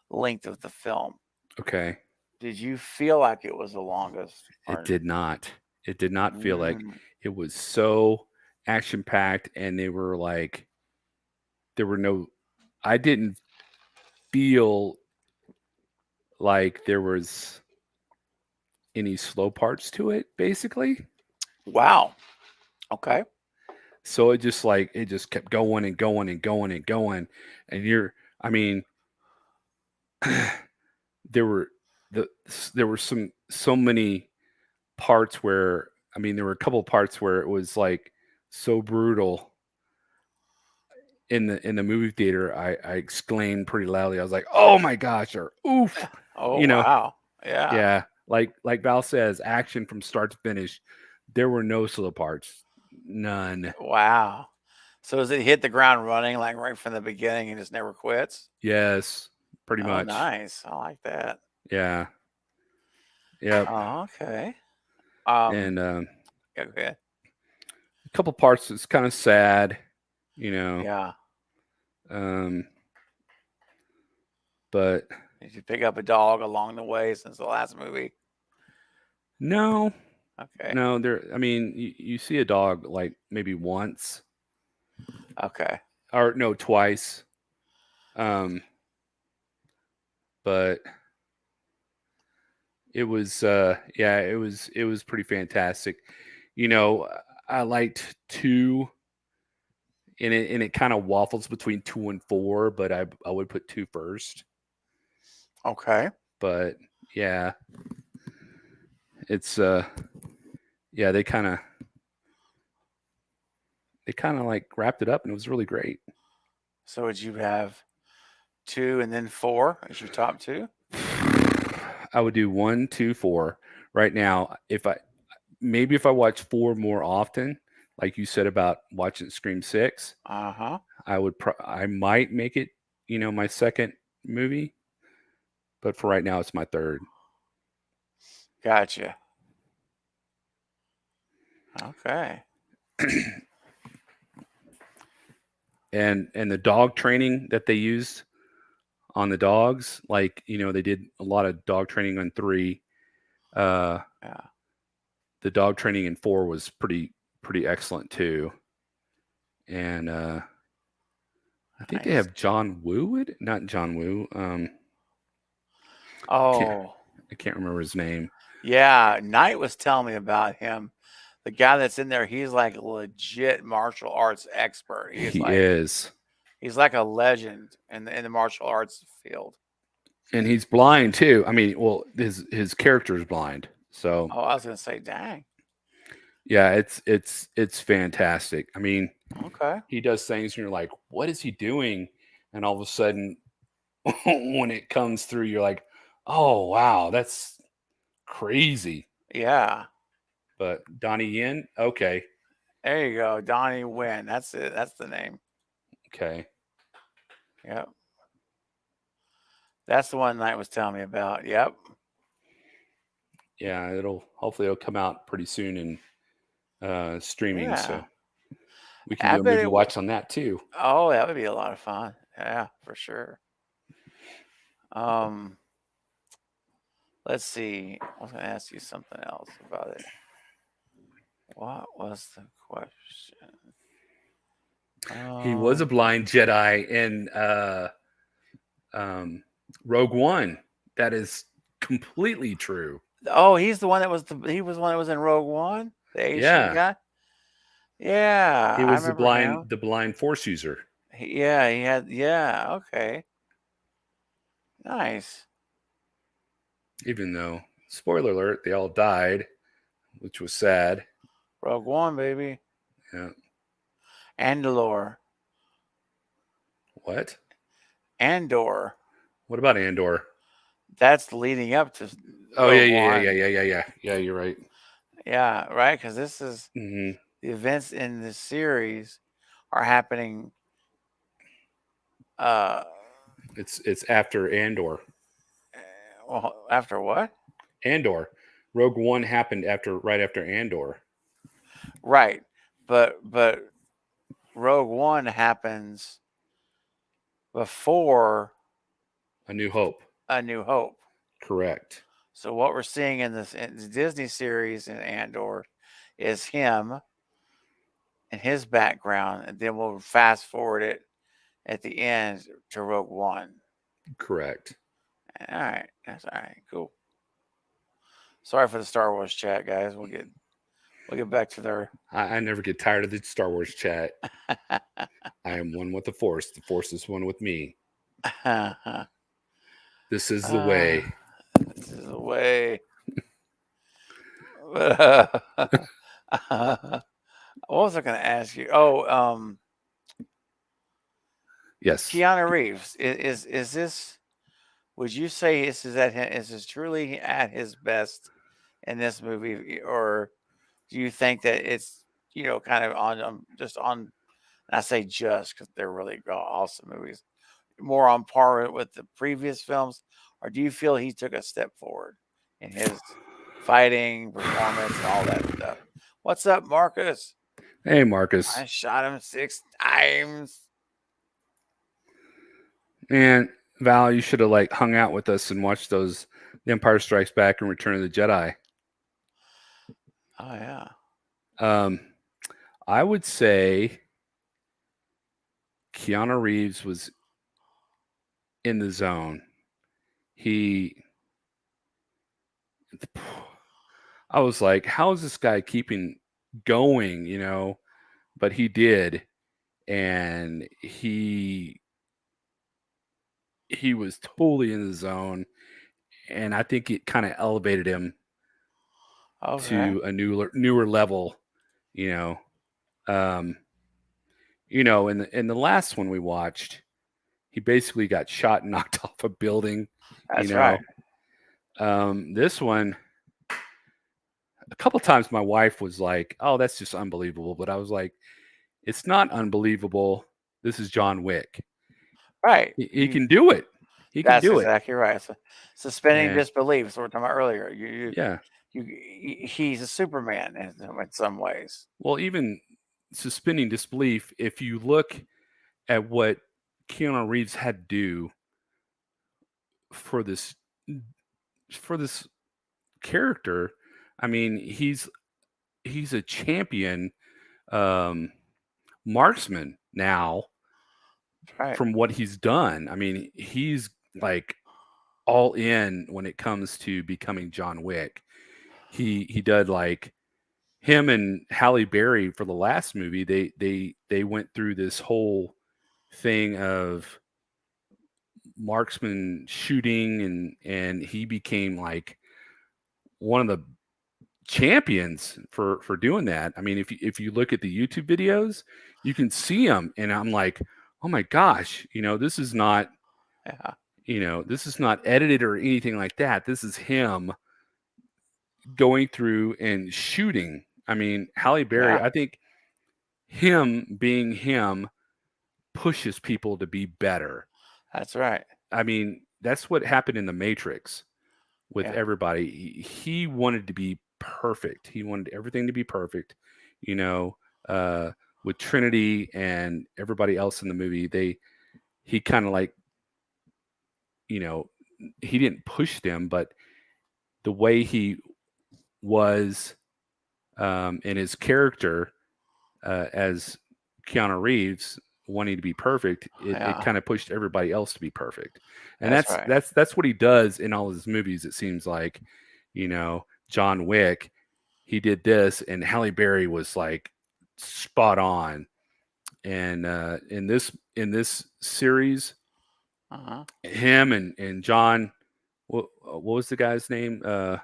length of the film. Okay. Did you feel like it was the longest? It Or did not. It did not feel like mm, it was so action packed, and they were like there were no. I didn't feel like there was any slow parts to it, basically. wow. Okay. So it just kept going and going and going and going, and I mean, there were the there were so many parts where there were a couple of parts where it was like so brutal in the movie theater. I exclaimed pretty loudly. I was like, "Oh my gosh!" or "Oof!" Oh You know, wow. Yeah. yeah. Like Val says, action from start to finish. There were no slow parts, none. Wow. So does it hit the ground running like right from the beginning and just never quits? Yes, pretty Oh, much. nice. I like that. Yeah, yep. Oh, okay. And Yeah, go ahead. a couple parts is kind of sad, you know. Yeah. Um, but Did you pick up a dog along the way since the last movie? no, Okay. no. There. You see a dog like maybe once Okay. or no, twice. Um, but it was yeah, it was pretty fantastic. You know, I liked 2, and it kind of waffles between 2 and 4, but I would put 2 first. Okay. But yeah, it's yeah, they kind of like wrapped it up, and it was really great. So would you have 2 and then 4 as your top 2? I would do 1, 2, 4 right now. If I watch 4 more often, like you said about watching Scream 6, Uh-huh. I might make it, my second movie, but for right now it's my third. Gotcha. Okay. And the dog training that they used on the dogs, like, they did a lot of dog training on 3. Uh Yeah. the dog training in 4 was pretty excellent too. And I think they Nice. have John Woo, not John Woo. Can't Oh, I can't remember his name. yeah. Knight was telling me about him. The guy that's in there, he's like a legit martial arts expert. He is. He's like a legend in the martial arts field. And he's blind too. Well, his character is blind. So, Oh, I was gonna say, dang. yeah, it's fantastic. Okay. He does things and you're like, "What is he doing?" And all of a sudden when it comes through, you're like, "Oh, wow, that's crazy." Yeah. But Donnie Yen, okay. There you go. Donnie Wynn. That's it. That's the name. Okay. Yep. That's the one Knight was telling me about. Yep. Yeah, it'll come out pretty soon in streaming, Yeah. so we can I do a bet movie it would. watch on that too. Oh, that would be a lot of fun. Yeah, for sure. Um, let's see. I was gonna ask you something else about it. What was the question? He was a Um, blind Jedi in um, Rogue One. That is completely true. oh, he's the one that was he was the one that was in Rogue One, the Asian Yeah, guy. Yeah, he I was remember him. the blind Force user. Yeah, he had. Yeah, okay. Nice. Even though, spoiler alert, they all died, which was sad. Rogue One, baby. Yeah. Andalore. What? Andor. What about Andor? That's leading up to Oh yeah, Rogue yeah, yeah, One. yeah, yeah, yeah, yeah. Yeah, you're right. Yeah, right. Because this is Hmm. the events in the series are happening. Uh, It's after Andor. well, after what? Andor. Rogue One happened right after Andor. Right, but Rogue One happens before A New Hope. A New Hope. Correct. So what we're seeing in the Disney series in Andor is him and his background, and then we'll fast forward it at the end to Rogue One. Correct. All right, that's all right. Cool. Sorry for the Star Wars chat, guys. We'll get back to their. I never get tired of the Star Wars chat. I am one with the Force. The Force is one with me. This is the way. This is the way. What was I going to ask you? Oh, Yes. Keanu Reeves. Is this? Would you say this is Is this truly at his best in this movie, or do you think that it's kind of on just on? And I say just because they're really awesome movies, more on par with the previous films, or do you feel he took a step forward in his fighting performance and all that stuff? What's up, Marcus? Hey, Marcus. I shot him 6 times. Man, Val, you should have like hung out with us and watched those The Empire Strikes Back and Return of the Jedi. Oh yeah. I would say Keanu Reeves was in the zone. I was like, how is this guy keeping going? But he did, and he was totally in the zone, and I think it kind of elevated him Okay. to a newer level. You know, um, in the last one we watched, he basically got shot and knocked off a building. You That's right. know, this one, a couple times my wife was like, "Oh, that's just unbelievable," but I was like, "It's not unbelievable. This is John Wick. Right. He can do it. He can That's do it." exactly right. So, suspending And disbelief. That's what we were talking about earlier. yeah, He's a Superman in some ways. well, even suspending disbelief, if you look at what Keanu Reeves had to do for this for this character, I mean, he's a champion um, marksman now Right. from what he's done. I mean, he's like all in when it comes to becoming John Wick. He did like him and Halle Berry for the last movie. They went through this whole thing of marksman shooting, and he became like one of the champions for doing that. I mean, if you look at the YouTube videos, you can see him, and I'm like, oh my gosh, Yeah. this is not edited or anything like that. This is him going through and shooting. I mean, Halle Berry, Yeah. I think him being him pushes people to be better. That's right. I mean, that's what happened in the Matrix with Yeah. everybody. He wanted to be perfect. He wanted everything to be perfect. You know, uh, with Trinity and everybody else in the movie, he kind of like, you know, he didn't push them, but the way he was in his character as Keanu Reeves wanting to be perfect, it Yeah. kind of pushed everybody else to be perfect. And That's that's right. that's that's what he does in all his movies. It seems like, John Wick, he did this, and Halle Berry was like spot on. And in this series, Uh-huh. Him and John. What was the guy's name? Oh,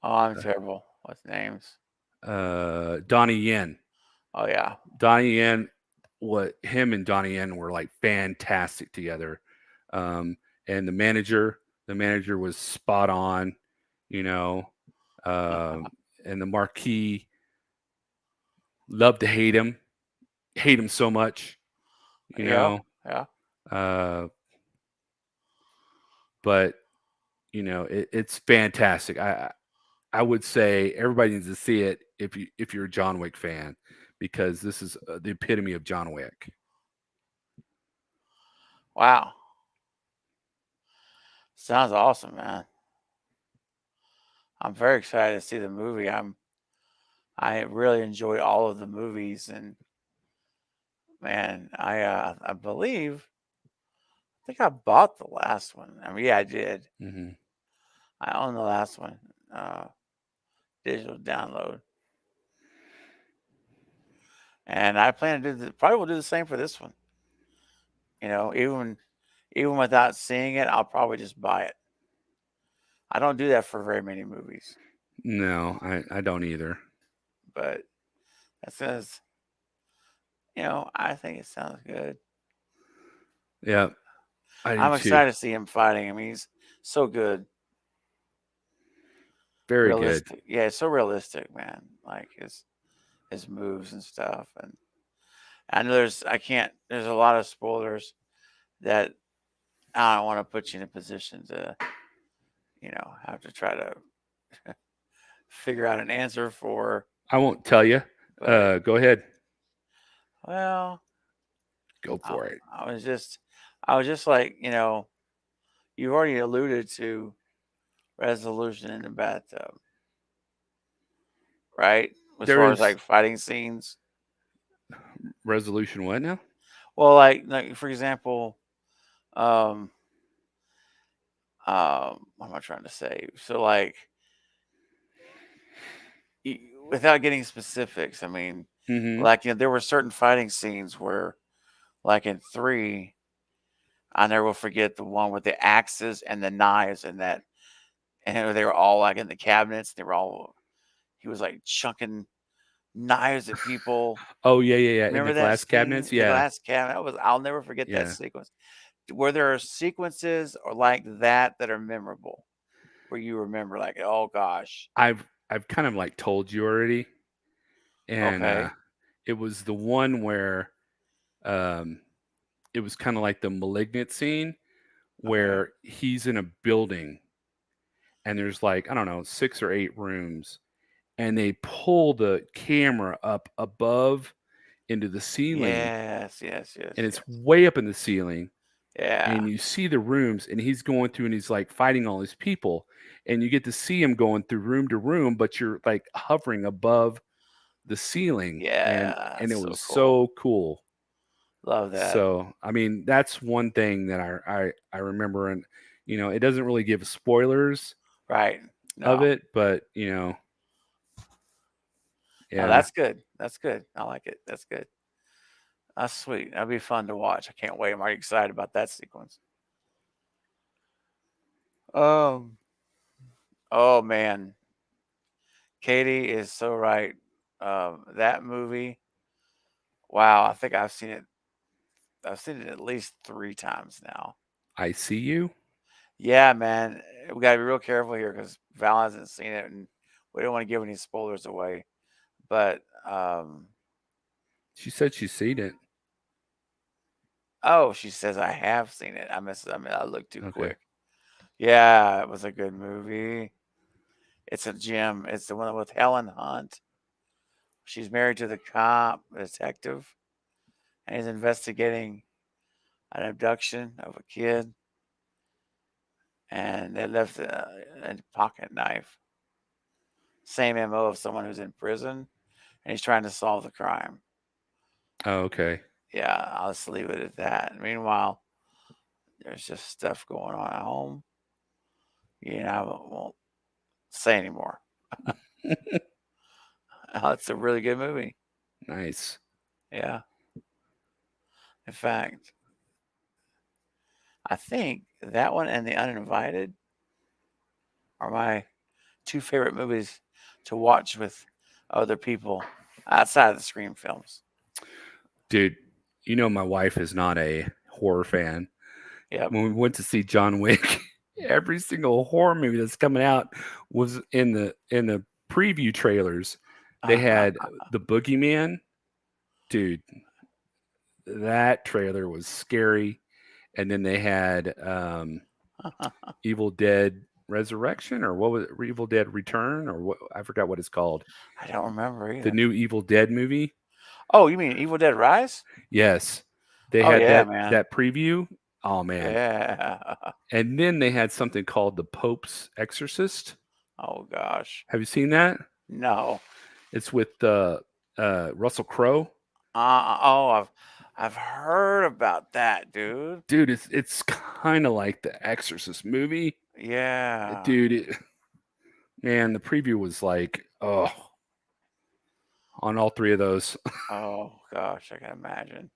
I'm terrible with names. Donnie Yen. Oh yeah. Donnie Yen. What him and Donnie Yen were like fantastic together. Um, and the manager was spot on. You know, um, and the Marquis loved to hate him so much. You Yep. know, Yeah. uh, but it's fantastic. I would say everybody needs to see it if you're a John Wick fan because this is the epitome of John Wick. Wow. Sounds awesome, man. I'm very excited to see the movie. I really enjoy all of the movies, and man, I believe I think I bought the last one. I mean, yeah, I did. Hmm. I own the last one, uh, digital download, and I plan to do probably will do the same for this one. You know, even without seeing it, I'll probably just buy it. I don't do that for very many movies, No, I don't either. but that says, I think it sounds good. Yeah, I do I'm too. excited to see him fighting. I mean, he's so good, Very good. realistic. Yeah, it's so realistic, man. Like his moves and stuff. And I know I can't. There's a lot of spoilers that I don't want to put you in a position to, have to try to figure out an answer for. I won't tell you. But Go ahead. well, Go I, for it. I was just, I was just like, you've already alluded to resolution in the bathtub, right? As There far as is like fighting scenes. resolution. What now? Well, like for example, um, what am I trying to say? So like, without getting specifics, I mean, Hmm. like there were certain fighting scenes where, like in three, I never will forget the one with the axes and the knives and that, and they were all like in the cabinets. They were all he was like chucking knives at people. Oh yeah, yeah, yeah. In the Remember that glass scene? cabinets. The Yeah, glass cabinet. I'll never forget that yeah. sequence. Were there sequences or like that are memorable? Where you remember like, oh gosh, I've kind of like told you already, and okay, it was the one where um, it was kind of like the malignant scene okay, where he's in a building and there's like I don't know 6 or 8 rooms, and they pull the camera up above into the ceiling, yes, yes, yes, and it's yes, way up in the ceiling, yeah, and you see the rooms, and he's going through and he's like fighting all these people, and you get to see him going through room to room, but you're like hovering above the ceiling, yeah. and That's it so was cool. so cool. Love that. So, I mean, that's one thing that I remember, and it doesn't really give spoilers Right. of No, it, but no, yeah, that's good. That's good. I like it. That's good. That's sweet. That'll be fun to watch. I can't wait. I'm already excited about that sequence. Um. Oh man, Katie is so right. That movie. Wow. I think I've seen it. I've seen it at least 3 times now. I see you. Yeah, man. We gotta be real careful here because Val hasn't seen it, and we don't want to give any spoilers away. But She said she's seen it. oh, she says I have seen it. I mean, I looked too Okay. quick. Yeah, it was a good movie. It's a gem. It's the one with Helen Hunt. She's married to the cop, detective, and he's investigating an abduction of a kid, and they left a pocket knife. Same MO of someone who's in prison, and he's trying to solve the crime. Oh, okay. Yeah, I'll just leave it at that. Meanwhile, there's just stuff going on at home. I won't say anymore. It's a really good movie. Nice. Yeah. In fact, I think that one and The Uninvited are my two favorite movies to watch with other people outside of the Scream films. Dude, my wife is not a horror fan. Yep. When we went to see John Wick, every single horror movie that's coming out was in the preview trailers. They had the Boogeyman. Dude, that trailer was scary. And then they had Evil Dead Resurrection, or what was it? Evil Dead Return, or what? I forgot what it's called. I don't remember The either. new Evil Dead movie. Oh, you mean Evil Dead Rise? Yes, they Oh had yeah, that man. that preview. Oh man! Yeah. And then they had something called the Pope's Exorcist. Oh gosh. Have you seen that? No. It's with Russell Crowe. Oh, I've heard about that, dude. Dude, it's kind of like the Exorcist movie. Yeah. Dude, man, the preview was like, oh, on all three of those. Oh gosh, I can imagine.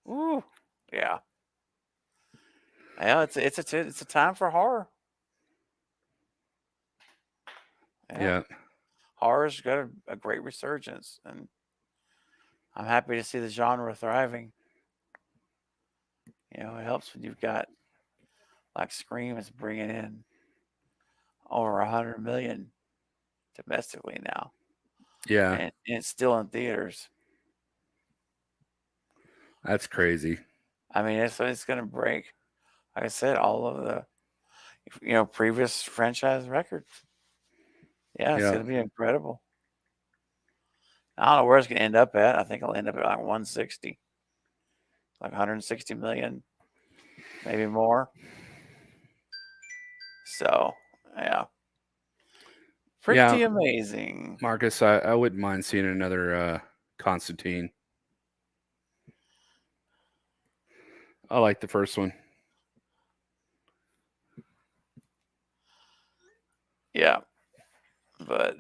Ooh. Yeah. Yeah, it's a time for horror. Yeah. Yeah, Horror's got a great resurgence, and I'm happy to see the genre thriving. It helps when you've got like Scream is bringing in over 100 million domestically now, yeah, and it's still in theaters. that's crazy. I mean, it's going to break, like I said, all of the previous franchise records. Yeah, it's Yeah, going to be incredible. I don't know where it's going to end up at. I think it'll end up at like 160, like 160 million, maybe more. So, yeah, yeah, pretty amazing. Marcus, I wouldn't mind seeing another Constantine. I like the first one. Yeah, but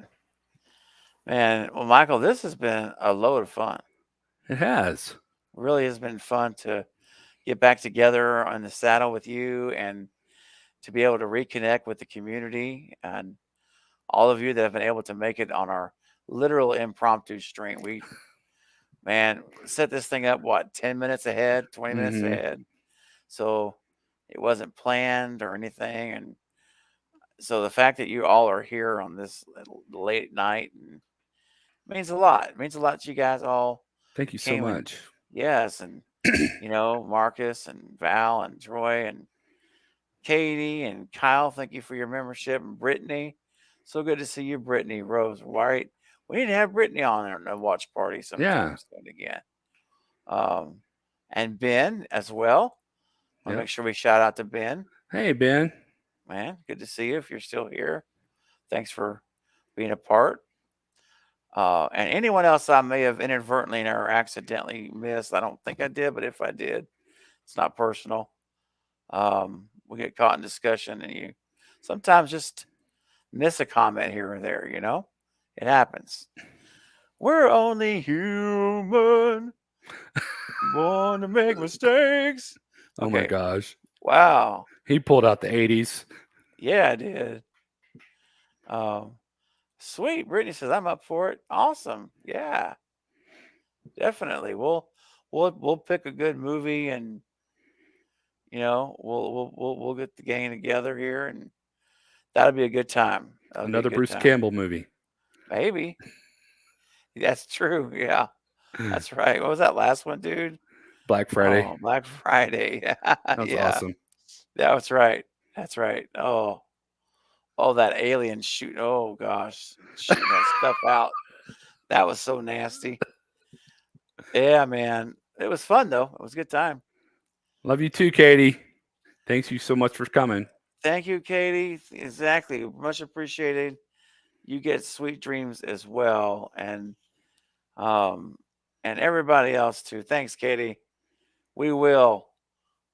man, well, Michael, this has been a load of fun. It has. Really has been fun to get back together on the saddle with you and to be able to reconnect with the community and all of you that have been able to make it on our literal impromptu stream. We, man, set this thing up, what, 10 minutes ahead, 20 minutes Mm-hmm. ahead. So it wasn't planned or anything. And so the fact that you all are here on this late night means a lot. It means a lot that you guys all Thank you so came and, much. yes. And, Marcus and Val and Troy and Katie and Kyle, thank you for your membership. And Brittany, so good to see you, Brittany Rose White. We need to have Brittany on a watch party Yeah. sometime soon again. Um, and Ben as well. I want to Yep. make sure we shout out to Ben. Hey, Ben. Man, good to see you if you're still here. Thanks for being a part. And anyone else I may have inadvertently or accidentally missed, I don't think I did, but if I did, it's not personal. We get caught in discussion and you sometimes just miss a comment here or there, It happens. We're only human, born to make mistakes. Oh my Okay. gosh. Wow. He pulled out the 80s. Yeah, I did. Um, Sweet. Brittany says I'm up for it. Awesome. Yeah, definitely. We'll pick a good movie and we'll get the gang together here and that'll be a good time. That'll be a Another good Bruce time. Campbell movie. Maybe. That's true. Yeah. That's right. What was that last one, dude? Black Friday. Oh, Black Friday. That was Yeah. awesome. That's right. That's right. Oh, that alien shoot. Oh gosh, shooting that stuff out. That was so nasty. Yeah, man. It was fun though. It was a good time. Love you too, Katie. Thanks you so much for coming. Thank you, Katie. Exactly. Much appreciated. You get sweet dreams as well, um, and everybody else too. Thanks, Katie. We will,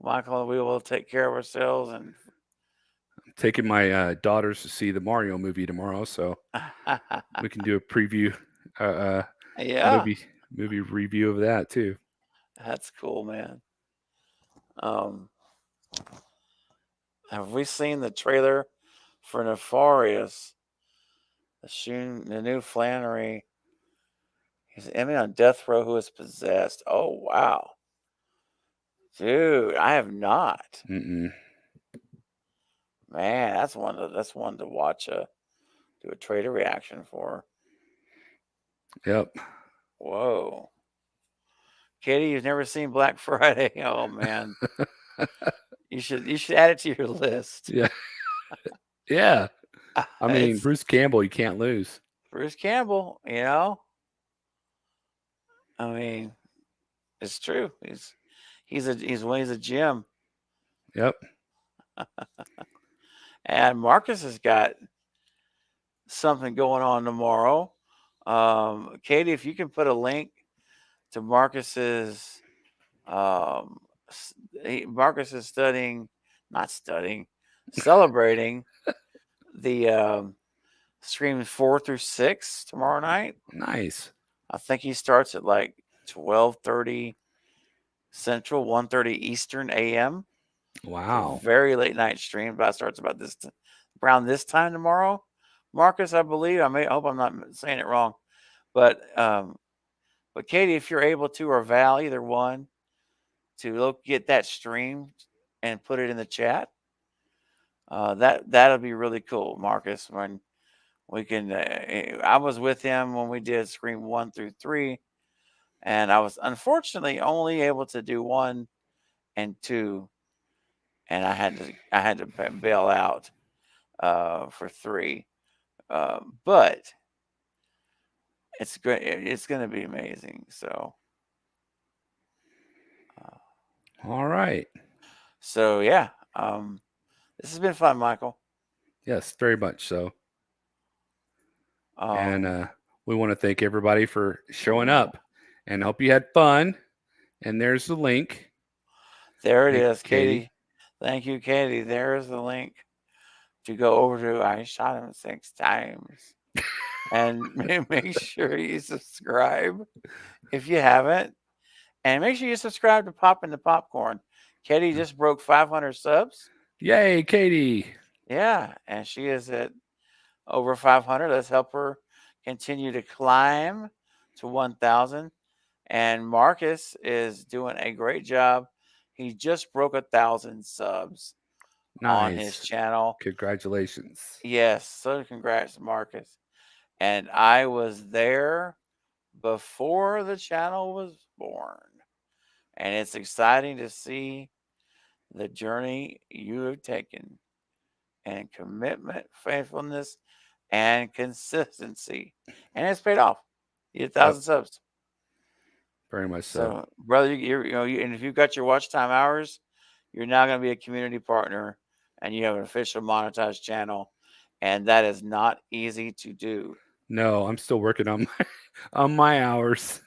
Michael. We will take care of ourselves and. Taking my daughters to see the Mario movie tomorrow, so we can do a preview, Yeah, movie review of that too. that's cool, man. Um, Have we seen the trailer for Nefarious? The new Flannery. He's an inmate on death row who is possessed. Oh wow, dude, I have not. Mm-mm. Man, that's one to watch. Do a trailer reaction for. Yep. Whoa, Katie, you've never seen Black Friday? Oh man, you should add it to your list. Yeah. Yeah. I mean, It's Bruce Campbell, you can't lose. Bruce Campbell. You know, I mean, it's true. He's a gem, Yep. and Marcus has got something going on tomorrow. Katie, if you can put a link to Marcus's, um, Marcus is not studying, celebrating the Scream 4 through 6 tomorrow night. Nice. I think he starts at like 12:30 Central, 1:30 Eastern a.m. It's a Wow. very late night stream, but it starts about around this time tomorrow. Marcus, I believe. I hope I'm not saying it wrong, but Katie, if you're able to, or Val, either one, to get that stream and put it in the chat, that'll be really cool, Marcus. When we can, I was with him when we did Scream 1 through 3, and I was unfortunately only able to do 1 and 2, and I had to bail out for 3. But it's great. It's going to be amazing. So, uh, All right. yeah, this has been fun, Michael. Yes, very much so. And Um, we want to thank everybody for showing oh, up and hope you had fun. And there's the link. there it Thank is, you, Katie. Katie. Thank you, Katie. There's the link to go over to I Shot Him 6 times, and make sure you subscribe if you haven't, and make sure you subscribe to Poppin' the Popcorn. Katie just broke 500 subs. Yay, Katie. Yeah, and she is at over 500. Let's help her continue to climb to 1,000. And Marcus is doing a great job. He just broke 1,000 subs on his Nice. channel. Congratulations. Yes, so congrats, Marcus. And I was there before the channel was born. And it's exciting to see the journey you have taken, and commitment, faithfulness, and consistency. And it's paid off. You had Yep, 1,000 subs. very much so. So, brother, and if you've got your watch time hours, you're now going to be a community partner, and you have an official monetized channel, and that is not easy to do. No, I'm still working on my on my hours.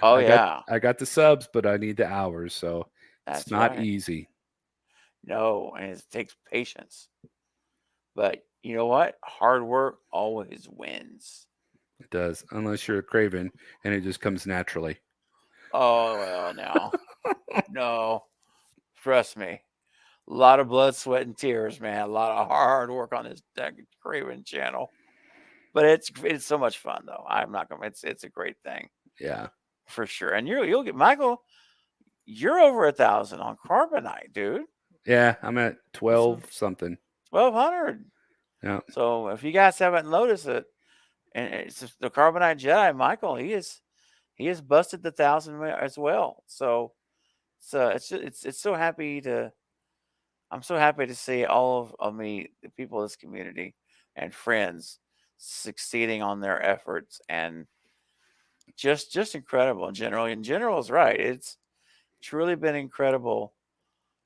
Oh I got yeah, I got the subs, but I need the hours, so it's that's not right. easy. No, and it takes patience. But you know what? Hard work always wins. It does, unless you're a craven and it just comes naturally. Oh well, no, trust me. A lot of blood, sweat, and tears, man. A lot of hard work on this Craven channel, but it's so much fun though. I'm not gonna. It's a great thing Yeah. for sure. And you'll get Michael. You're over 1,000 on Carbonite, dude. Yeah, I'm at So 12 something. 1,200. Yeah. So if you guys haven't noticed it, and it's just the Carbonite Jedi, Michael, he has busted the 1,000 as well. So it's so happy to. I'm so happy to see all of me, the people of this community and friends succeeding on their efforts, and just incredible in general. In general is right. It's truly been incredible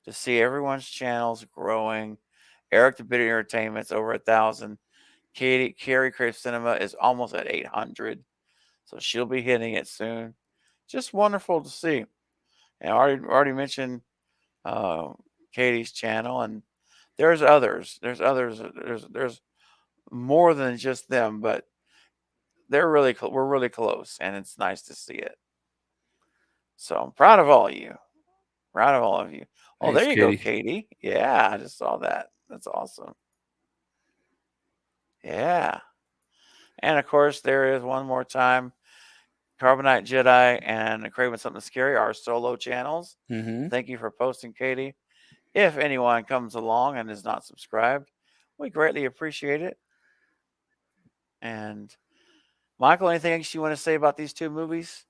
to see everyone's channels growing. Eric the Bit Entertainment's over 1,000. Carrie Crave Cinema is almost at 800. So she'll be hitting it soon. Just wonderful to see. And I already mentioned uh, Katie's channel, and there's others. There's others. There's more than just them, but we're really close, and it's nice to see it. So I'm proud of all of you. Proud of all of you. Oh, Thanks, there you go, Katie. Katie. Yeah, I just saw that. That's awesome. Yeah. And of course, there is one more time Carbonite Jedi and Craving Something Scary, our solo channels. Mm-hmm. Thank you for posting, Katie. If anyone comes along and is not subscribed, we greatly appreciate it. And Michael, anything else you want to say about these two movies?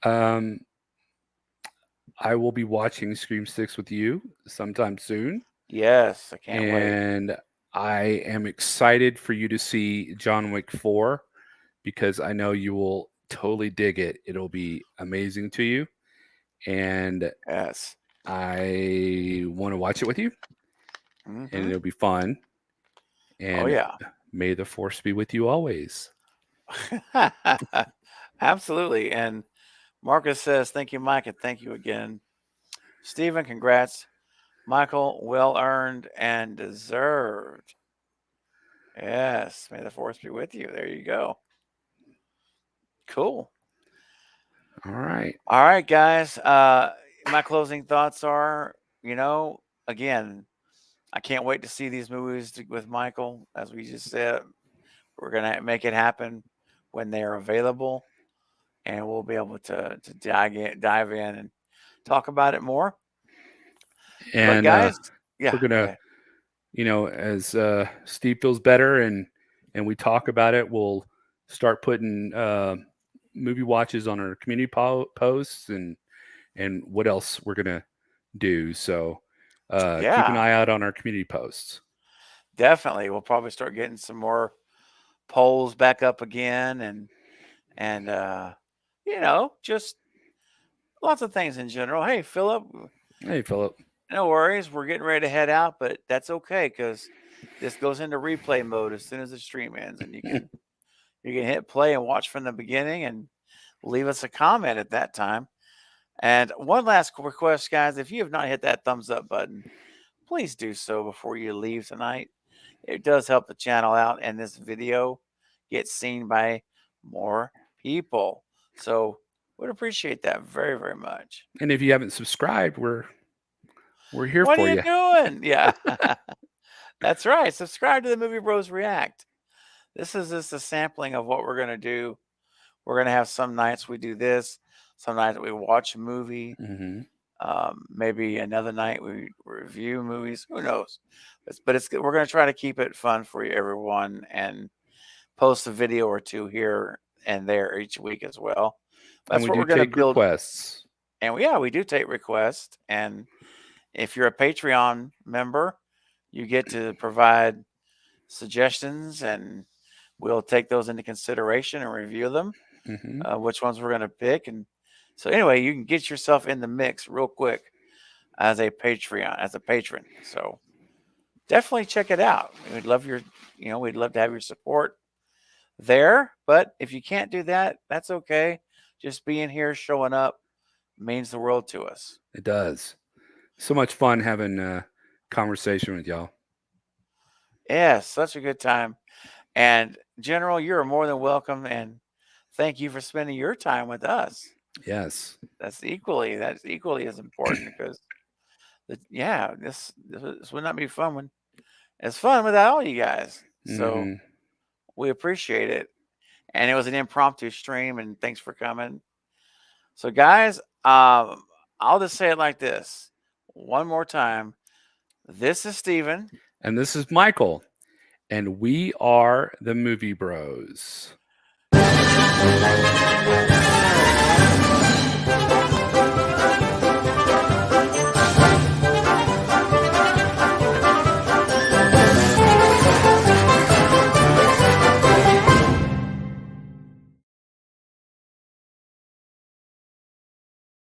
Um, I will be watching Scream 6 with you sometime soon. Yes, I can't wait. And I am excited for you to see John Wick 4 because I know you will totally dig it. It'll be amazing to you. And Yes. I want to watch it with you, and Mm-hmm. it'll be fun. Oh, And yeah. may the force be with you always. Absolutely. And Marcus says, thank you, Mike, and thank you again. Stephen, congrats. Michael, well earned and deserved. Yes. May the force be with you. There you go. Cool. All right. All right, guys. My closing thoughts are, again, I can't wait to see these movies with Michael. As we just said, we're gonna make it happen when they are available, and we'll be able to dive in and talk about it more. But And guys, yeah, we're go gonna, ahead. as Steve feels better and we talk about it, we'll start putting movie watches on our community posts and what else we're gonna do. So keep an Yeah, eye out on our community posts. definitely. We'll probably start getting some more polls back up again, and just lots of things in general. Hey, Philip, Hey, Philip. no worries. We're getting ready to head out, but that's okay because this goes into replay mode as soon as the stream ends, and you can hit play and watch from the beginning and leave us a comment at that time. And one last request, guys, if you have not hit that thumbs up button, please do so before you leave tonight. It does help the channel out, and this video gets seen by more people. So would appreciate that very, very much. And if you haven't subscribed, we're here What are for you you. doing? Yeah, that's right. Subscribe to the Movie Bros React. This is just a sampling of what we're going to do. We're going to have some nights we do this, some nights we watch a movie, Mm-hmm. maybe another night we review movies. Who knows? We're going to try to keep it fun for you, everyone, and post a video or two here and there each week as well. And That's we what do we're going to take build. requests. And we do take requests. And if you're a Patreon member, you get to provide suggestions, and we'll take those into consideration and review them. Mm-hmm. Which ones we're going to pick. And so anyway, you can get yourself in the mix real quick as a patron. So definitely check it out. We'd love we'd love to have your support there. But if you can't do that, that's okay. Just being here, showing up means the world to us. It does. So much fun having a conversation with y'all. Yeah, such a good time. And General, you're more than welcome, and thank you for spending your time with us. Yes. That's equally as important because this would not be fun when it's fun without all you guys. So Mm-hmm. we appreciate it. And it was an impromptu stream, and thanks for coming. So guys, I'll just say it like this one more time. This is Steven. And this is Michael. And we are the Movie Bros.